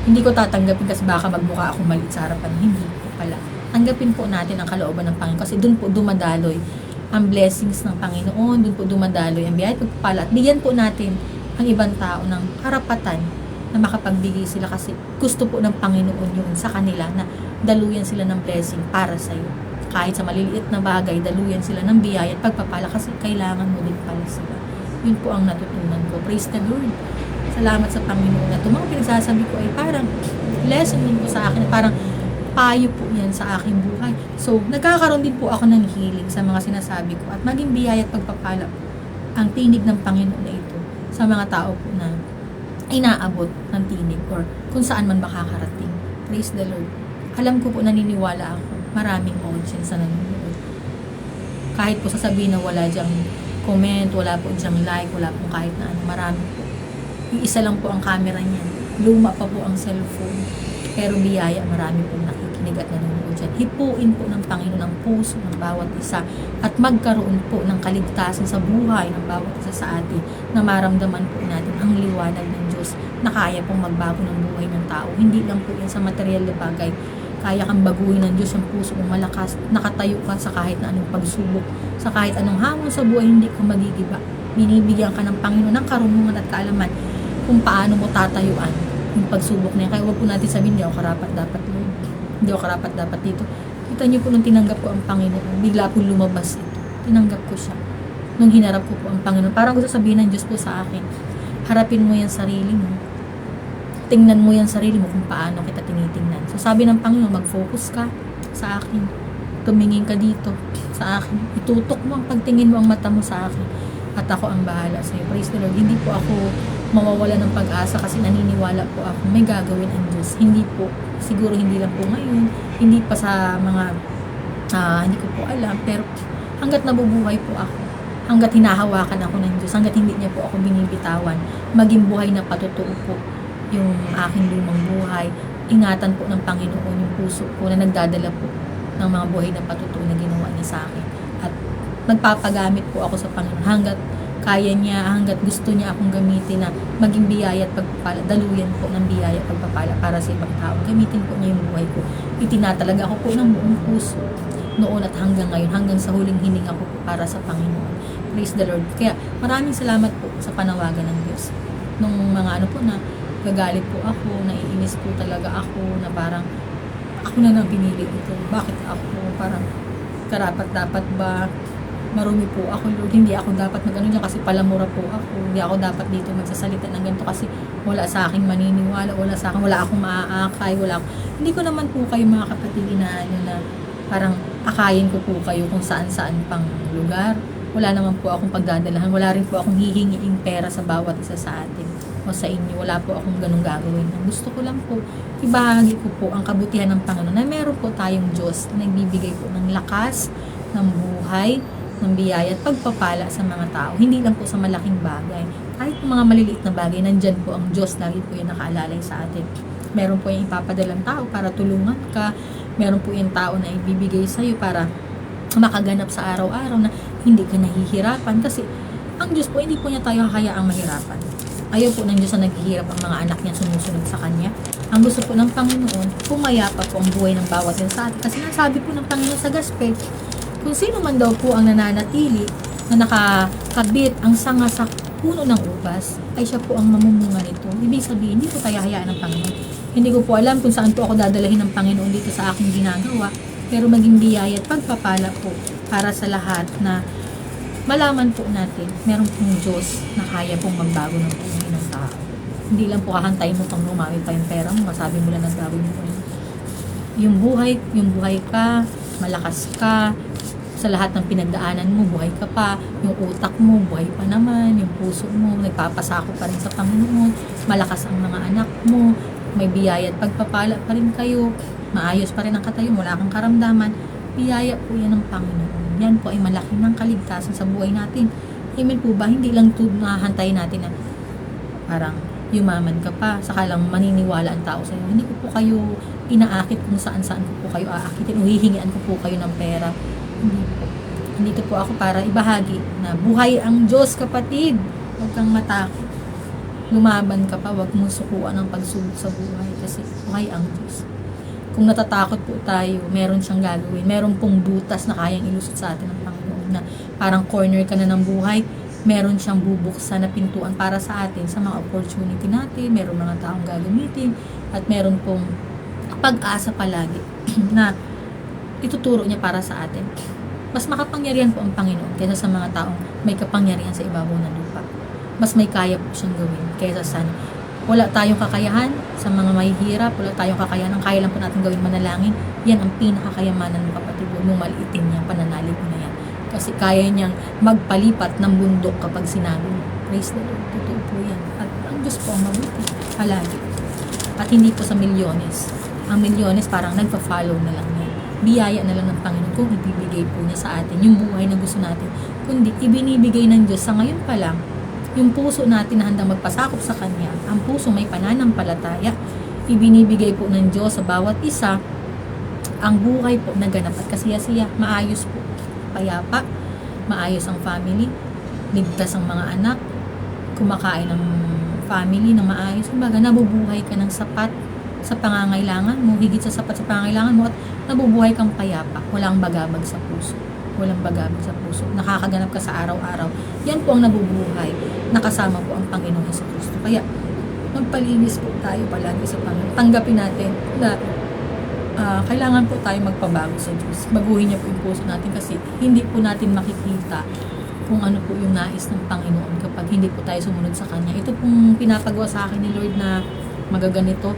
Speaker 1: hindi ko tatanggapin kasi baka magmukha akong maliit sa harapan. Hindi po pala. Tanggapin po natin ang kalooban ng Panginoon kasi doon po dumadaloy ang blessings ng Panginoon, doon po dumadaloy ang biyaya at pagpapala. At bigyan po natin ang ibang tao ng karapatan na makapagbigay sila kasi gusto po ng Panginoon yun sa kanila na daluyan sila ng blessing para sa iyo. Kahit sa maliliit na bagay, daluyan sila ng biyaya at pagpapala kasi kailangan mo din pala sila. Yun po ang natutunan ko. Praise the Lord. Salamat sa Panginoon na itong mga pinagsasabi ko ay parang lesson din po sa akin, parang payo po yan sa aking buhay. So, nagkakaroon din po ako ng healing sa mga sinasabi ko at maging biyaya at pagpapala ang tinig ng Panginoon na ito sa mga tao po na inaabot ng tinig or kung saan man makakarating. Praise the Lord. Alam ko po, naniniwala ako, maraming audience na nanonood. Kahit po sasabihin na wala dyang comment, wala po dyang like, wala po kahit na ano, marami po. Yung isa lang po ang camera niya. Luma pa po ang cellphone. Pero biyaya, marami pong nakikinig at nanonood dyan. Hipuin po ng Panginoon ang puso ng bawat isa at magkaroon po ng kaligtasan sa buhay ng bawat isa sa atin na maramdaman po natin ang liwanag ng Diyos na kaya pong magbago ng buhay ng tao. Hindi lang po yan sa material na bagay. Kaya kang baguhin ng Diyos ang puso mong malakas. Nakatayo ka sa kahit na anong pagsubok. Sa kahit anong hamon sa buhay, hindi ka magigiba. Binibigyan ka ng Panginoon ng karunungan at kaalaman kung paano mo tatayuan yung pagsubok na yan. Kaya huwag po natin sabihin, hindi ako karapat-dapat Lord. Hindi ako karapat-dapat dito. Kita niyo po nung tinanggap ko ang Panginoon, bigla po lumabas ito. Tinanggap ko siya. Nung hinarap ko po ang Panginoon, parang gusto sabihin ng Diyos po sa akin, harapin mo yung sarili mo. Tingnan mo yung sarili mo kung paano kita tinitingnan. So sabi ng Panginoon, mag-focus ka sa akin. Tumingin ka dito sa akin. Itutok mo ang pagtingin mo ang mata mo sa akin. At ako ang bahala sa iyo. Praise the Lord. Hindi po ako mawawala ng pag-asa kasi naniniwala po ako may gagawin ang Diyos. Hindi po, siguro hindi lang po ngayon, hindi pa sa mga, hindi ko po alam, pero hanggat nabubuhay po ako, hanggat hinahawakan ako ng Diyos, hanggat hindi niya po ako binibitawan, maging buhay na patutuo po yung aking lumang buhay, ingatan po ng Panginoon yung puso ko na nagdadala po ng mga buhay na patutuo na ginawa niya sa akin. At nagpapagamit po ako sa Panginoon hanggat kaya niya, hanggat gusto niya akong gamitin na maging biyaya at pagpapala, daluyan po ng biyaya at pagpapala para sa ibang tao. Gamitin po niya yung buhay ko. Itinatalaga ako po ng buong puso noon at hanggang ngayon, hanggang sa huling hininga ko po para sa Panginoon. Praise the Lord. Kaya maraming salamat po sa panawagan ng Diyos. Nung mga ano po na gagalit po ako, naiinis po talaga ako na parang ako na nang pinili ito. Bakit ako? Parang karapat-dapat ba? Marumi po ako, Lord. Hindi ako dapat mag-ano dyan kasi palamura po ako. Hindi ako dapat dito magsasalita ng ganito kasi wala sa akin maniniwala, wala sa akin, wala akong maaakay, wala ako. Hindi ko naman po kayo mga kapatid inaano na parang akayin ko po kayo kung saan-saan pang lugar. Wala naman po akong pagdadalahan. Wala rin po akong hihingiing pera sa bawat isa sa atin o sa inyo. Wala po akong ganung gagawin. Ang gusto ko lang po, ibahagi ko po ang kabutihan ng Panginoon na meron po tayong Diyos na nagbibigay po ng lakas, ng buhay, ng biyaya at pagpapala sa mga tao. Hindi lang po sa malaking bagay. Kahit mga maliliit na bagay, nandyan po ang Diyos. Lagi po yung nakaalalay sa atin. Meron po yung ipapadalang tao para tulungan ka. Meron po yung tao na ibibigay sa'yo para makaganap sa araw-araw na hindi ka nahihirapan. Kasi ang Diyos po, hindi po niya tayo hayaang mahirapan. Ayaw po ng Diyos na naghihirap ang mga anak niya sumusunod sa Kanya. Ang gusto po ng Panginoon, pumayapa po ang buhay ng bawat isa sa atin. Kasi nasabi po ng Panginoon sa Gospel, kung sino man daw po ang nananatili na nakakabit ang sanga sa puno ng ubas, ay siya po ang mamumunga nito. Ibig sabihin, hindi po tayo hayaan ng Panginoon. Hindi ko po alam kung saan po ako dadalahin ng Panginoon dito sa aking ginagawa, pero maging biyaya at pagpapala po para sa lahat na malaman po natin, meron pong Diyos na kaya pong magbago ng buhay ng tao. Hindi lang po kahantayin mo pang lumami pa yung pera mo, masabi mo lang nagbago mo po yung buhay ka, malakas ka, sa lahat ng pinagdaanan mo, buhay ka pa, yung utak mo, buhay pa naman, yung puso mo, nagpapasako pa rin sa Panginoon, malakas ang mga anak mo, may biyaya at pagpapala pa rin kayo, maayos pa rin ang katayo, wala kang karamdaman, biyaya po yan ng Panginoon. Yan po ay malaki ng kaligtasan sa buhay natin. Amen po ba? Hindi lang ito nahahantay natin na parang yumaman ka pa, saka lang maniniwala ang tao sa'yo. Hindi ko po kayo inaakit kung saan-saan ko po kayo aakitin o hihingian ko po kayo ng pera. Hindi po. Nandito po ako para ibahagi na buhay ang Diyos, kapatid. Huwag kang matakot. Lumaban ka pa, huwag mong sukuan ang pagsubok sa buhay kasi buhay ang Diyos. Kung natatakot po tayo, meron siyang gagawin. Meron pong butas na kayang ilusot sa atin ng Panginoon na parang corner ka na ng buhay. Meron siyang bubuksan na pintuan para sa atin sa mga opportunity natin. Meron mga taong gagamitin at meron pong pag-asa palagi na ituturo niya para sa atin. Mas makapangyarihan po ang Panginoon kaysa sa mga taong may kapangyarihan sa ibabaw ng lupa. Mas may kaya po siyang gawin kaysa sa wala tayong kakayahan sa mga mahihirap, wala tayong kakayahan. Ang kaya lang po natin gawin manalangin, yan ang pinakakayamanan mo, kapatid. Huwag mong maliitin niyang pananalig mo na yan. Kasi kaya niyang magpalipat ng bundok kapag sinabi mo. Praise the Lord. Totoo po yan. At ang Diyos po ang mabuti. Palagi. At hindi po sa milyones. Ang milyones parang nagpa-follow na lang yan. Biyaya na lang ng Panginoon kung ibibigay po niya sa atin yung buhay na gusto natin. Kundi ibinibigay ng Diyos sa ngayon pa lang yung puso natin na handang magpasakop sa Kanya. Ang puso may pananampalataya. Ibinibigay po ng Diyos sa bawat isa ang buhay po na ganap at kasiyasiya. Maayos po. Payapa. Maayos ang family. Ligtas ang mga anak. Kumakain ng family na maayos. Kumbaga, nabubuhay ka ng sapat sa pangangailangan mo, higit sa sapat sa pangangailangan mo, at nabubuhay kang payapa. Walang bagabag sa puso. Walang bagabag sa puso. Nakakaganap ka sa araw-araw. Yan po ang nabubuhay. Nakasama po ang Panginoon sa Kristo. Kaya, magpalinis po tayo palagi sa Panginoon. Tanggapin natin na kailangan po tayo magpabago sa Diyos. Baguhin niya po yung puso natin kasi hindi po natin makikita kung ano po yung nais ng Panginoon kapag hindi po tayo sumunod sa Kanya. Ito pong pinapagawa sa akin ni Lord na magaganito.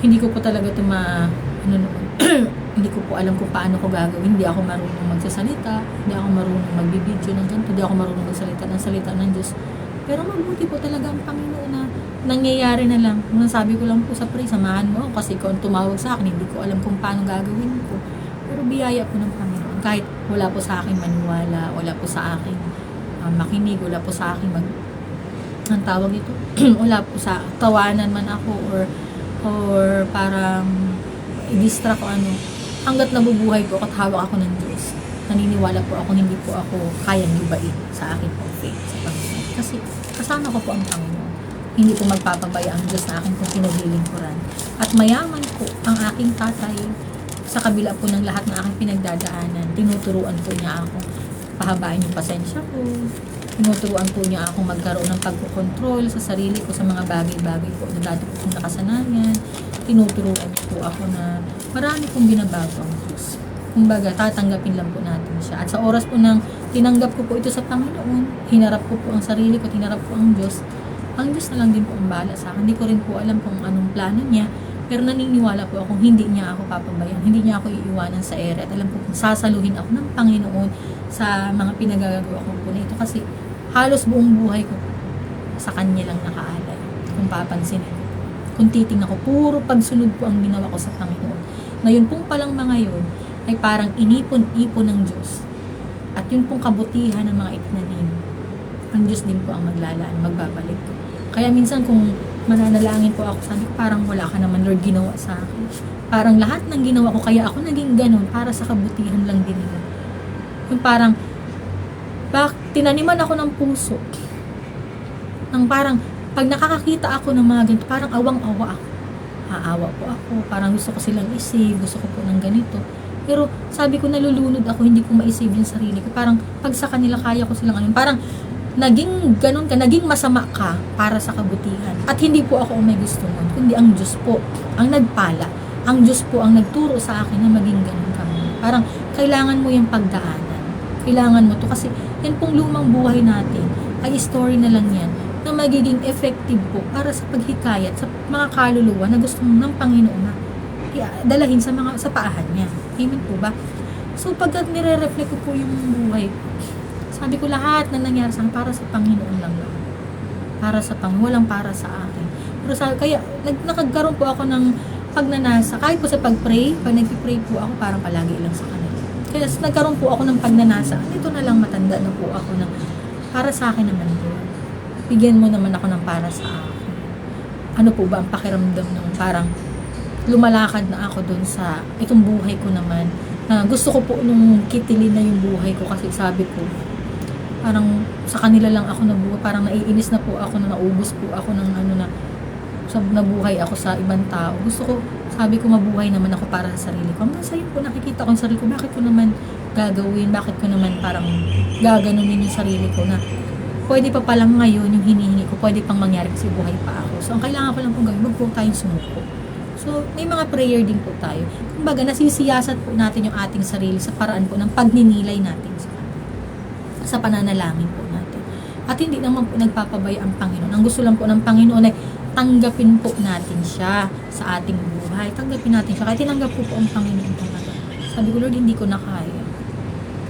Speaker 1: Hindi ko po talaga ito hindi ko po alam kung paano ko gagawin. Hindi ako marunong magsasalita, hindi ako marunong magbibideo ng ganito, hindi ako marunong magsalita ng salita ng Diyos. Pero mabuti po talaga ang Panginoon na nangyayari na lang. Sabi ko lang po sa pray, samahan mo ako kasi kung tumawag sa akin, hindi ko alam kung paano gagawin ko. Pero biyaya po ng Panginoon. Kahit wala po sa akin maniwala, wala po sa akin makinig, wala po sa akin ang tawag ito, wala po sa tawanan man ako or parang i-distract ko hanggat nabubuhay po ako at hawak ako ng Diyos, naniniwala po ako hindi po ako kayang ibain sa akin po faith sa Panginoon. Kasi kasama ko po ang Panginoon. Hindi po magpapabaya ang Diyos na akin kung pinaglilingkuran. At mayaman po ang aking tatay sa kabila po ng lahat ng aking pinagdadaanan. Tinuturuan po niya ako. Pahabain yung pasensya ko. Tinuturuan po niya ako magkaroon ng pagkukontrol sa sarili ko sa mga bagay-bagay po na dati po kong nakasanayan. Tinuturuan po ako na marami pong binabago ang Diyos. Kumbaga, tatanggapin lang po natin siya. At sa oras po nang tinanggap ko po ito sa Panginoon, hinarap ko po ang sarili ko, hinarap po ang Diyos na lang din po ang bahala sa akin. Hindi ko rin po alam kung anong plano niya, pero naniniwala po ako hindi niya ako papabayan, hindi niya ako iiwanan sa ere. At alam po kung sasaluhin ako ng Panginoon sa mga pinagagawa ko po na ito kasi halos buong buhay ko sa Kanya lang nakaalay. Kung papansinin ko, kung titingnan ko, puro pagsunod po ang ginawa ko sa Panginoon. Ngayon pong palang mga yun ay parang inipon-ipon ng Diyos. At yun pong kabutihan ng mga itinanim, ang Diyos din po ang maglalaan, magbabalik. Kaya minsan kung mananalangin po ako, sabi ko, parang wala ka naman, Lord, ginawa sa akin. Parang lahat ng ginawa ko, kaya ako naging ganun, para sa kabutihan lang din nila. Yung parang, tinaniman ako ng puso. Nang parang, pag nakakakita ako ng mga ganito, parang awang-awa ako. Aawa po ako, parang gusto ko silang isave, gusto ko po ng ganito. Pero sabi ko, nalulunod ako, hindi ko ma-isave yung sarili ko. Parang, pag sa kanila, kaya ko silang parang, naging ganun ka, naging masama ka para sa kabutihan. At hindi po ako may gusto nun, kundi ang Diyos po ang nagpala. Ang Diyos po ang nagturo sa akin na maging ganun kami. Parang, kailangan mo yung pagdaanan. Kailangan mo to kasi yan pong lumang buhay natin ay story na lang yan na magiging effective po para sa paghikayat sa mga kaluluwa na gusto ng Panginoon na dalahin sa paahan niya. Amen po ba? So pagkat nire-reflect ko po yung buhay, sabi ko lahat na nangyari sa akin para sa Panginoon lang. Para sa Panginoon, walang para sa akin. Pero kaya nakagkaroon po ako ng pagnanasa. Kahit po sa pag-pray, pag nag-pray po ako, parang palagi lang sa kanila. Kaya nagkaroon po ako ng pagnanasa. Ito na lang, matanda na po ako na para sa akin naman po. Bigyan mo naman ako ng para sa akin. Ano po ba ang pakiramdam ng parang lumalakad na ako dun sa itong buhay ko naman. Gusto ko po nung kitilin na yung buhay ko kasi sabi ko, parang sa kanila lang ako nabuhay, parang naiinis na po ako na naubos po ako ng nabuhay ako sa ibang tao. Gusto ko, sabi ko mabuhay naman ako para sa sarili ko. Hanggang sa'yo po nakikita ko yung sarili ko, bakit ko naman gagawin, bakit ko naman parang gaganunin yung sarili ko na pwede pa palang ngayon yung hinihingi ko, pwede pang mangyari kasi buhay pa ako. So ang kailangan ko lang pong gawin, wag po tayong sumuko. So may mga prayer din po tayo. Kumbaga nasisiyasat po natin yung ating sarili sa paraan po ng pagninilay natin sa pananalangin po natin. At hindi naman po nagpapabaya ang Panginoon. Ang gusto lang po ng Panginoon ay tanggapin po natin siya sa ating buhay. Tanggapin natin siya. Kaya tinanggap po ang Panginoon po natin. Sabi ko, Lord, hindi ko na kaya.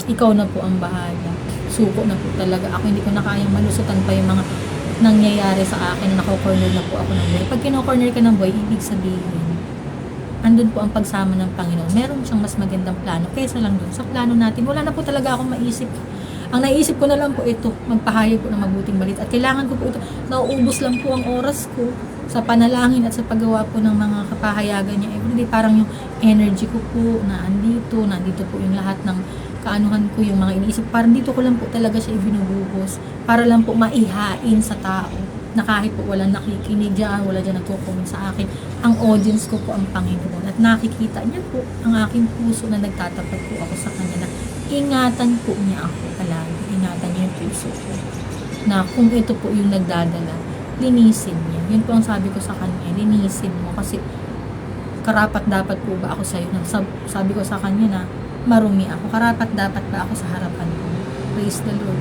Speaker 1: Ikaw na po ang bahala. Suko na po talaga. Ako hindi ko na kayang malusutan pa yung mga nangyayari sa akin na nako-corner na po ako ng buhay. Pag kino-corner ka ng buhay, ibig sabihin, andun po ang pagsama ng Panginoon. Meron siyang mas magandang plano kaysa lang dun. Sa plano natin, wala na po talaga akong maisip. Ang naisip ko na lang po ito, magpahayag po ng mabuting balita. At kailangan ko po ito, nauubos lang po ang oras ko sa panalangin at sa paggawa po ng mga kapahayagan niya. Everyday, parang yung energy ko po na nandito po yung lahat ng kaanuhan ko, yung mga iniisip. Parang dito ko lang po talaga siya ibinubuhos para lang po maihain sa tao na kahit po walang nakikinig dyan, wala dyan nagko-comment sa akin, ang audience ko po ang Panginoon. At nakikita niya po ang aking puso na nagtatapat po ako sa Kanya na ingatan po niya ako palagi. Ingatan niya yung puso ko. Na kung ito po yung nagdadala, linisin niya. Yun po ang sabi ko sa Kanya, linisin mo. Kasi karapat dapat po ba ako sa'yo? Sabi ko sa Kanya na marumi ako. Karapat dapat ba ako sa harapan mo? Praise the Lord.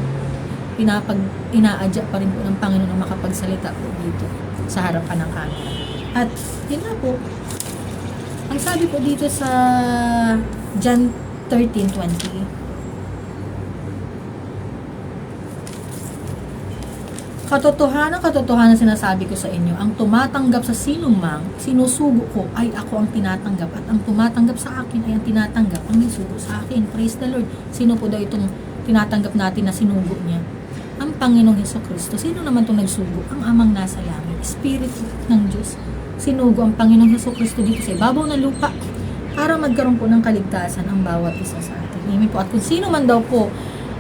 Speaker 1: Inaadya pa rin po ng Panginoon na makapagsalita po dito sa harapan ng camera. At yun na po. Ang sabi po dito sa John 13:20, katotohanan sinasabi ko sa inyo, ang tumatanggap sa sinumang sinusugo ko ay ako ang tinatanggap, at ang tumatanggap sa akin ay ang tinatanggap ang nagsugo sa akin. Praise the Lord. Sino po daw itong tinatanggap natin na sinugo niya? Ang Panginoong Hesukristo. Sino naman itong nagsugo? Ang Amang nasa langit, Espiritu ng Diyos. Sinugo ang Panginoong Hesukristo dito sa ibabaw ng lupa para magkaroon po ng kaligtasan ang bawat isa sa atin. Amen po. At kung sino man daw po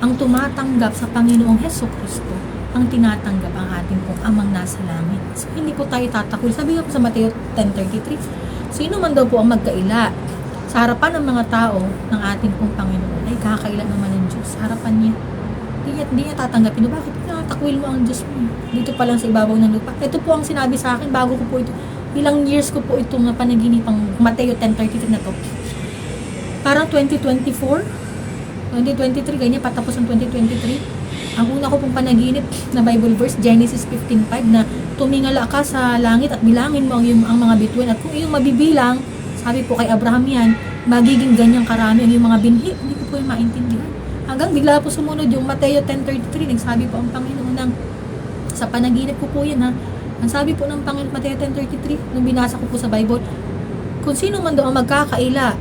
Speaker 1: ang tumatanggap sa Panginoong Hesukristo, ang tinatanggap ang ating pong Amang nasa langit. So, hindi po tayo tatakul. Sabi nga po sa Mateo 10:33, sino man daw po ang magkaila sa harapan ng mga tao ng ating pong Panginoon, ay kakaila naman ng Diyos sa harapan niya. Hindi niya tatanggapin. Bakit takwil mo ang Diyos mo? Dito pa lang sa ibabaw ng lupa. Ito po ang sinabi sa akin bago ko po ito. Ilang years ko po itong panaginipang Mateo 10:33 na to. Parang 2023, ganyan, patapos ang 2023. Ang una ko pong panaginip na Bible verse, Genesis 15:5, na tumingala ka sa langit at bilangin mo ang mga bituin. At kung iyong mabibilang, sabi po kay Abraham yan, magiging ganyang karami ang iyong mga binhi. Hindi ko po yung maintindihan. Hanggang bigla po sumunod yung Mateo 10:33, nagsabi po ang Panginoon sa panaginip ko po yan ha. Ang sabi po ng Panginoon, Mateo 10:33, nung binasa ko po sa Bible, kung sino man daw ang magkakaila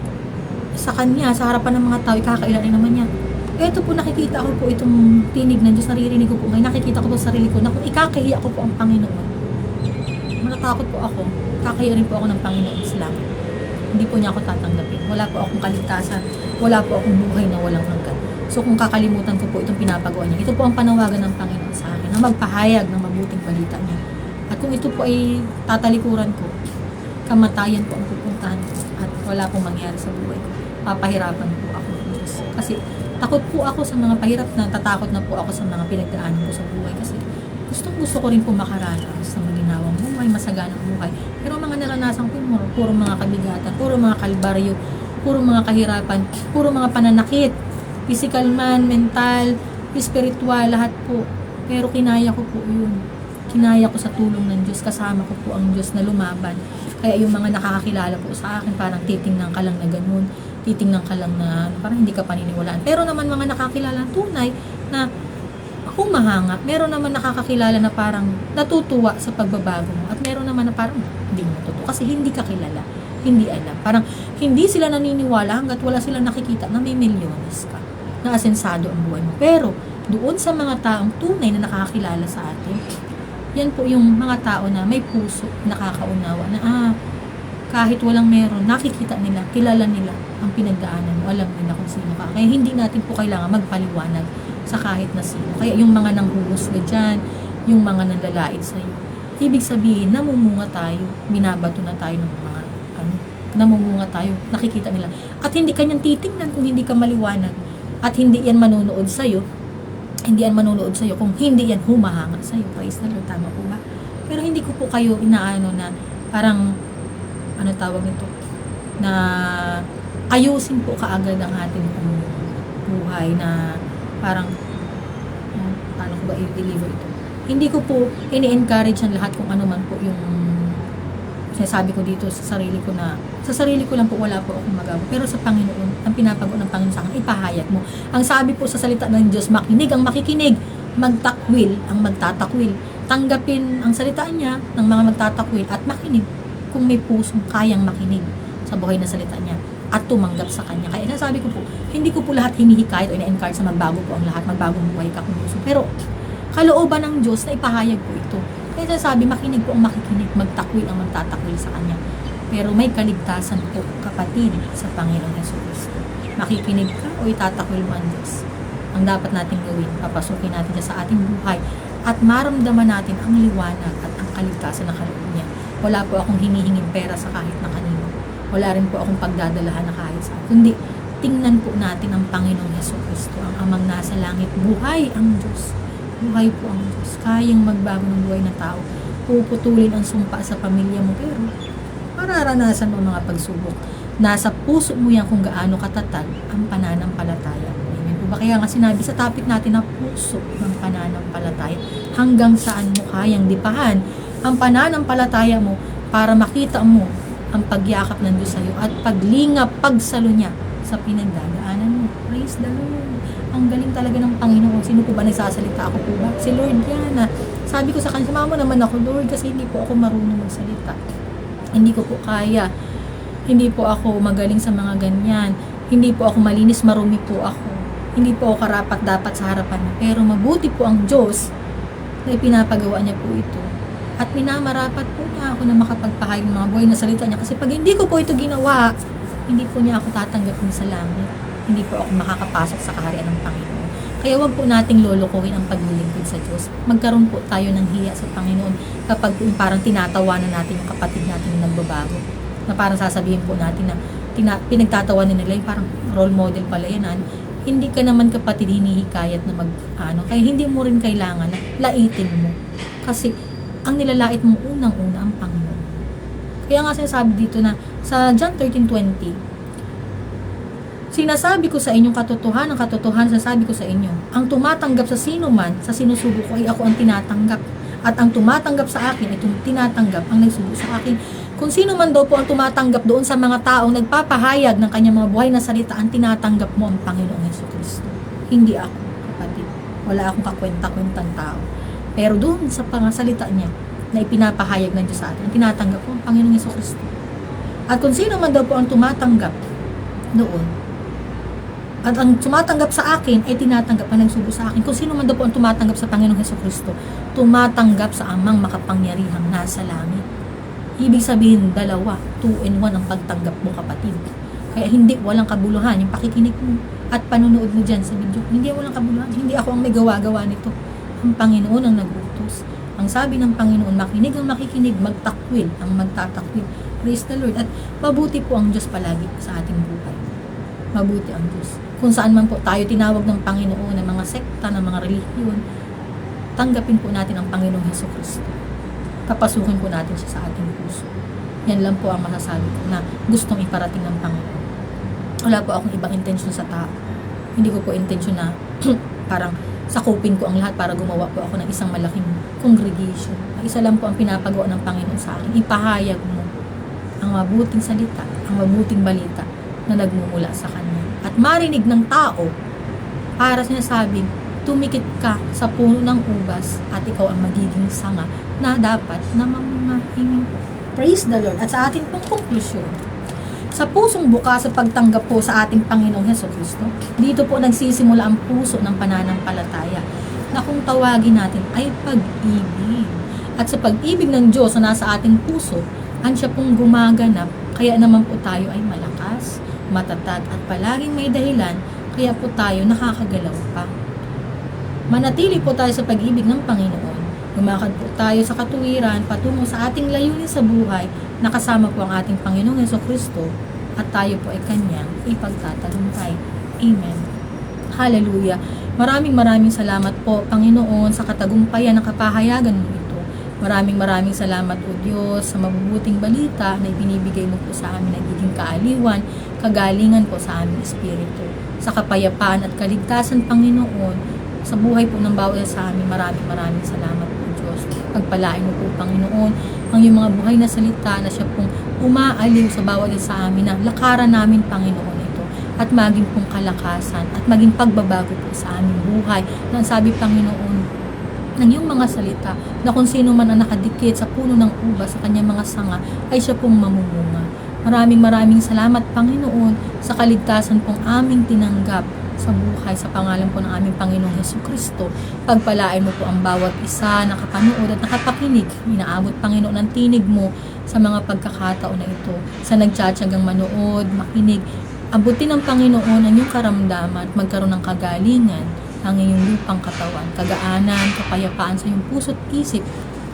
Speaker 1: sa Kanya, sa harapan ng mga tao, ikakaila rin naman niya. Ito po, nakikita ko po itong tinig ng Diyos, naririnig ko po ngayon, nakikita ko po sa sarili ko na kung ikakahiya ko po ang Panginoon, matatakot po ako, kakahiya rin po ako ng Panginoon sa langit. Hindi po niya ako tatanggapin. Wala po akong kaligtasan, wala po akong buhay na walang hanggan. So kung kakalimutan ko po itong pinapagawa niya, ito po ang panawagan ng Panginoon sa akin, na magpahayag ng mabuting balita niya. At kung ito po ay tatalikuran ko, kamatayan po ang pupuntahan ko at wala pong mangyari sa buhay ko. Papahirapan po ako ng Diyos. Kasi takot po ako sa mga pahirap, na tatakot na po ako sa mga pinagdaanan ko sa buhay. Kasi gusto ko rin po makaranas sa maginawang buhay, masaganang buhay. Pero ang mga naranasan ko, puro mga kabigatan, puro mga kalbaryo, puro mga kahirapan, puro mga pananakit, physical man, mental, spiritual, lahat po. Pero kinaya ko po yun. Kinaya ko sa tulong ng Diyos. Kasama ko po ang Diyos na lumaban. Kaya yung mga nakakakilala po sa akin, parang titingnan ka lang na ganun. Titingnan ka lang na parang hindi ka paniniwalaan. Pero naman mga nakakilala tunay na humahanga. Meron naman nakakakilala na parang natutuwa sa pagbabago mo. At meron naman na parang hindi mo natutuwa. Kasi hindi ka kilala. Hindi alam. Parang hindi sila naniniwala hanggat wala sila nakikita na may milyones ka. Na asensado ang buhay mo. Pero doon sa mga taong tunay na nakakakilala sa atin, yan po yung mga tao na may puso, nakakaunawa na kahit walang meron, nakikita nila, kilala nila ang pinagdaanan mo, alam nila kung sino ka. Kaya hindi natin po kailangan magpaliwanag sa kahit na sino. Kaya yung mga nanghuhusga dyan, yung mga nanlalait sa'yo, ibig sabihin, namumunga tayo, binabato na tayo ng mga, namumunga tayo, nakikita nila. At hindi kanyang titingnan kung hindi ka maliwanag. At hindi yan manonood sa'yo, kung hindi yan humahanga sa'yo. Praise the Lord, tama po ba? Pero hindi ko po kayo inaano na parang, ano tawag nito, na ayusin po kaagad ang ating buhay na parang, paano ko ba i-deliver ito? Hindi ko po ini-encourage ang lahat kung ano man po yung sinasabi ko dito sa sarili ko na, sa sarili ko lang po wala po akong magawa. Pero sa Panginoon, ang pinapago ng Panginoon sa akin, ipahayag mo. Ang sabi po sa salita ng Diyos, makinig ang makikinig, magtakwil ang magtatakwil. Tanggapin ang salita niya ng mga magtatakwil at makinig kung may pusong kayang makinig sa buhay na salita niya at tumanggap sa kanya. Kaya nasabi ko po, hindi ko po lahat hinihikayat o ina-encourage sa magbago po ang lahat, magbagong buhay ka kung gusto. Pero kalooban ng Diyos na ipahayag po ito. Kaya nasabi, makinig po ang makikinig, magtakwil ang magtatakwil sa kanya. Pero may kaligtasan po, kapatid, sa Panginoong Hesus. Makikinig ka o itatakwil mo ang Diyos. Ang dapat natin gawin, papasukin natin siya sa ating buhay at maramdaman natin ang liwanag at ang kaligtasan na kaloob niya. Wala po akong hinihinging pera sa kahit na kanino. Wala rin po akong pagdadalahan na kahit sa kundi tingnan po natin ang Panginoong Jesucristo, ang amang nasa langit. Buhay ang Diyos. Buhay po ang Diyos. Kayang magbago ng buhay ng tao. Puputulin ang sumpa sa pamilya mo, pero mararanasan mo mga pagsubok. Nasa puso mo yan kung gaano katatag ang pananampalataya. Amen po ba? Kaya nga sinabi sa topic natin na puso ng pananampalataya. Hanggang saan mo kayang dipahan ang pananampalataya mo para makita mo ang pagyakap ng Diyos sa iyo at paglingap, pagsalo niya sa pinagdadaanan mo. Praise the Lord. Ang galing talaga ng Panginoon. Sino po ba nagsasalita? Ako po ba? Si Lord yan. Sabi ko sa kanya, sumama naman ako, Lord, kasi hindi po ako marunong magsalita. Hindi ko po kaya. Hindi po ako magaling sa mga ganyan. Hindi po ako malinis, marumi po ako. Hindi po ako karapat dapat sa harapan niya. Pero mabuti po ang Diyos na ipinapagawa niya po ito. At minamarapat po niya ako na makapagpahayag ng mga buhay na salita niya. Kasi pag hindi ko po ito ginawa, hindi po niya ako tatanggapin sa langit. Hindi po ako makakapasok sa kaharian ng Panginoon. Kaya wag po nating lolokohin ang paglilingkod sa Diyos. Magkaroon po tayo ng hiya sa Panginoon kapag parang tinatawanan natin yung kapatid natin na nagbabago. Na parang sasabihin po natin na pinagtatawanan nila yung parang role model pala yan. Hindi ka naman kapatid hinihikayat na kaya hindi mo rin kailangan na laitin mo. Kasi ang nilalait mo unang-una ang Panginoon. Kaya nga sinasabi dito na sa John 13:20, sinasabi ko sa inyong katotohanan, sinasabi ko sa inyo, ang tumatanggap sa sino man, sa sinusugo ko ay ako ang tinatanggap. At ang tumatanggap sa akin, itong tinatanggap ang nagsugo sa akin. Kung sino man daw po ang tumatanggap doon sa mga taong nagpapahayag ng kanyang mga buhay na salita, ang tinatanggap mo ang Panginoong Jesucristo. Hindi ako, kapatid. Wala akong kakwenta-kwentang tao. Pero doon sa pangasalita niya na ipinapahayag ng Diyos sa atin, ang tinatanggap po ang Panginoong Jesucristo. At kung sino man daw po ang tumatanggap doon, at ang tumatanggap sa akin ay tinatanggap ang nagsugo sa akin. Kung sino man daw po ang tumatanggap sa Panginoong Jesucristo, tumatanggap sa amang makapangyarihang nasa langit. Ibig sabihin, 2-in-1 ang pagtanggap mo, kapatid. Kaya hindi walang kabuluhan yung pakikinig mo at panonood mo dyan sa video. Hindi walang kabuluhan. Hindi ako ang may gawa-gawa nito. Ang Panginoon ang nagutos. Ang sabi ng Panginoon, makinig ang makikinig, magtakwil ang magtatakwil. Praise the Lord. At mabuti po ang Diyos palagi sa ating buhay. Mabuti ang Diyos. Kung saan man po tayo tinawag ng Panginoon ng mga sekta, ng mga relihiyon, tanggapin po natin ang Panginoong Jesucristo. Papasukin po natin siya sa ating puso. Yan lang po ang masasabi ko na gustong iparating ng Panginoon. Wala po akong ibang intensyon sa tao. Hindi ko po intensyon na parang sakupin ko ang lahat para gumawa po ako ng isang malaking congregation. Isa lang po ang pinapagawa ng Panginoon sa akin. Ipahayag mo ang mabuting salita, ang mabuting balita na nagmumula sa Kanya. At marinig ng tao para sinasabing tumikit ka sa puno ng ubas at ikaw ang magiging sanga na dapat na mamahingin. Praise the Lord. At sa ating pong konklusyon, sa pusong bukas sa pagtanggap po sa ating Panginoong Jesucristo, dito po nagsisimula ang puso ng pananampalataya na kung tawagin natin ay pag-ibig. At sa pag-ibig ng Diyos na nasa ating puso, Siya pong gumaganap, kaya naman po tayo ay malakas, matatag at palaging may dahilan, kaya po tayo nakakagalaw pa. Manatili po tayo sa pag-ibig ng Panginoon. Lumakad po tayo sa katuwiran patungo sa ating layunin sa buhay, nakasama po ang ating Panginoong Jesucristo at tayo po ay Kanyang ipagtatagumpay. Amen. Hallelujah. Maraming salamat po, Panginoon, sa katagumpayan ng kapahayagan mo ito. Maraming salamat po, Diyos, sa mabubuting balita na ibinibigay mo po sa amin, nagiging kaaliwan, kagalingan po sa aming espiritu. Sa kapayapaan at kaligtasan, Panginoon, sa buhay po ng bawat sa amin, maraming salamat po, Diyos. Pagpalain mo po, Panginoon, ang iyong mga buhay na salita na siya pong umaaliw sa bawat sa amin, na lakaran namin, Panginoon, ito, at maging pong kalakasan, at maging pagbabago po sa aming buhay. Nang sabi, Panginoon, ng iyong mga salita, na kung sino man ang nakadikit sa puno ng ubas sa kanyang mga sanga, ay siya pong mamumunga. Maraming salamat, Panginoon, sa kaligtasan pong aming tinanggap sa buhay, sa pangalan po ng aming Panginoong Jesucristo. Pagpalain mo po ang bawat isa na nakapanood at nakapakinig. Inaabot, Panginoon, ang tinig mo sa mga pagkakataon na ito, sa nagtsatsagang manood, makinig. Abutin ng Panginoon ang iyong karamdaman at magkaroon ng kagalingan ang iyong lupang katawan, kagaanan, kapayapaan sa iyong puso't isip,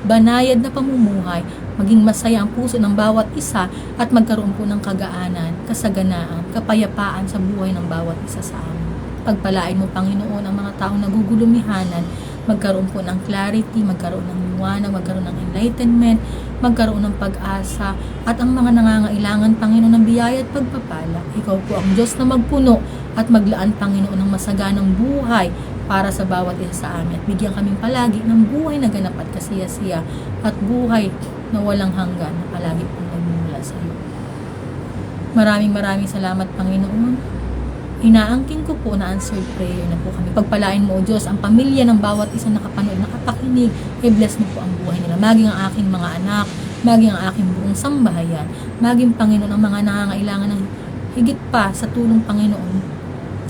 Speaker 1: banayad na pamumuhay, maging masaya ang puso ng bawat isa at magkaroon po ng kagaanan, kasaganaan, kapayapaan sa buhay ng bawat isa sa amin. Pagpalain mo, Panginoon, ang mga taong nagugulumihanan, magkaroon po ng clarity, magkaroon ng liwanag, magkaroon ng enlightenment, magkaroon ng pag-asa, at ang mga nangangailangan, Panginoon, ng biyaya at pagpapala. Ikaw po ang Diyos na magpuno at maglaan, Panginoon, ng masaganang buhay para sa bawat isa sa amin. At bigyan kaming palagi ng buhay na ganap at kasiyasiya at buhay na walang hanggan na palagi pong nagmumula sa iyo. Maraming salamat, Panginoon. Inaangkin ko po na answered prayer na po kami. Pagpalain mo, O Diyos, ang pamilya ng bawat isang nakapanood, nakapakinig. I-bless mo po ang buhay nila. Maging ang aking mga anak, maging ang aking buong sambahayan, maging, Panginoon, ang mga nangangailangan ng higit pa sa tulong, Panginoon.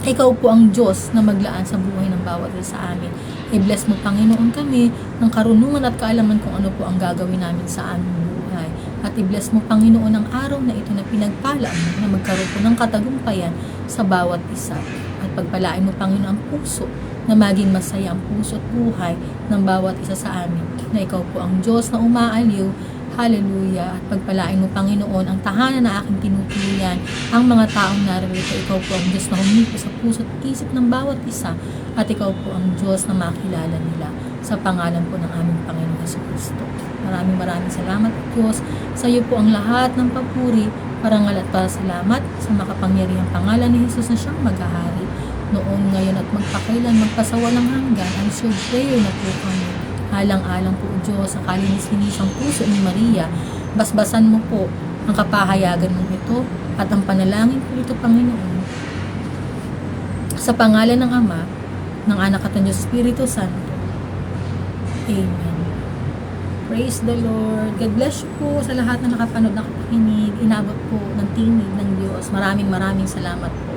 Speaker 1: Ikaw po ang Diyos na maglaan sa buhay ng bawat isa sa amin. I-bless mo, Panginoon, kami ng karunungan at kaalaman kung ano po ang gagawin namin sa aming buhay. At i-bless mo, Panginoon, ang araw na ito na pinagpala mo na magkaroon po ng katagumpayan sa bawat isa. At pagpalain mo, Panginoon, ang puso na maging masaya ang puso at buhay ng bawat isa sa amin. Na ikaw po ang Diyos na umaaliw. Hallelujah. At pagpalain mo, Panginoon, ang tahanan na aking tinutuloyan, ang mga taong naririto. Ikaw po ang Diyos na humiko sa puso at isip ng bawat isa. At ikaw po ang Diyos na makilala nila sa pangalan po ng aming Panginoon Jesucristo. Maraming salamat, Diyos. Sa iyo po ang lahat ng papuri, parangal at pasalamat sa makapangyarihang pangalan ni Jesus na siyang maghahari noon, ngayon at magpakailan, magpasawalang hanggan. Answered prayer na po kami. Alang-alang po, Diyos, sa kalinis-linisang puso ni Maria. Basbasan mo po ang kapahayagan mo ito at ang panalangin po ito, Panginoon. Sa pangalan ng Ama, ng Anak at ng Diyos Espiritu Santo. Amen. Praise the Lord. God bless you po sa lahat na nakapanood, nakapakinig, inabot po ng tinig ng Diyos. Maraming salamat po.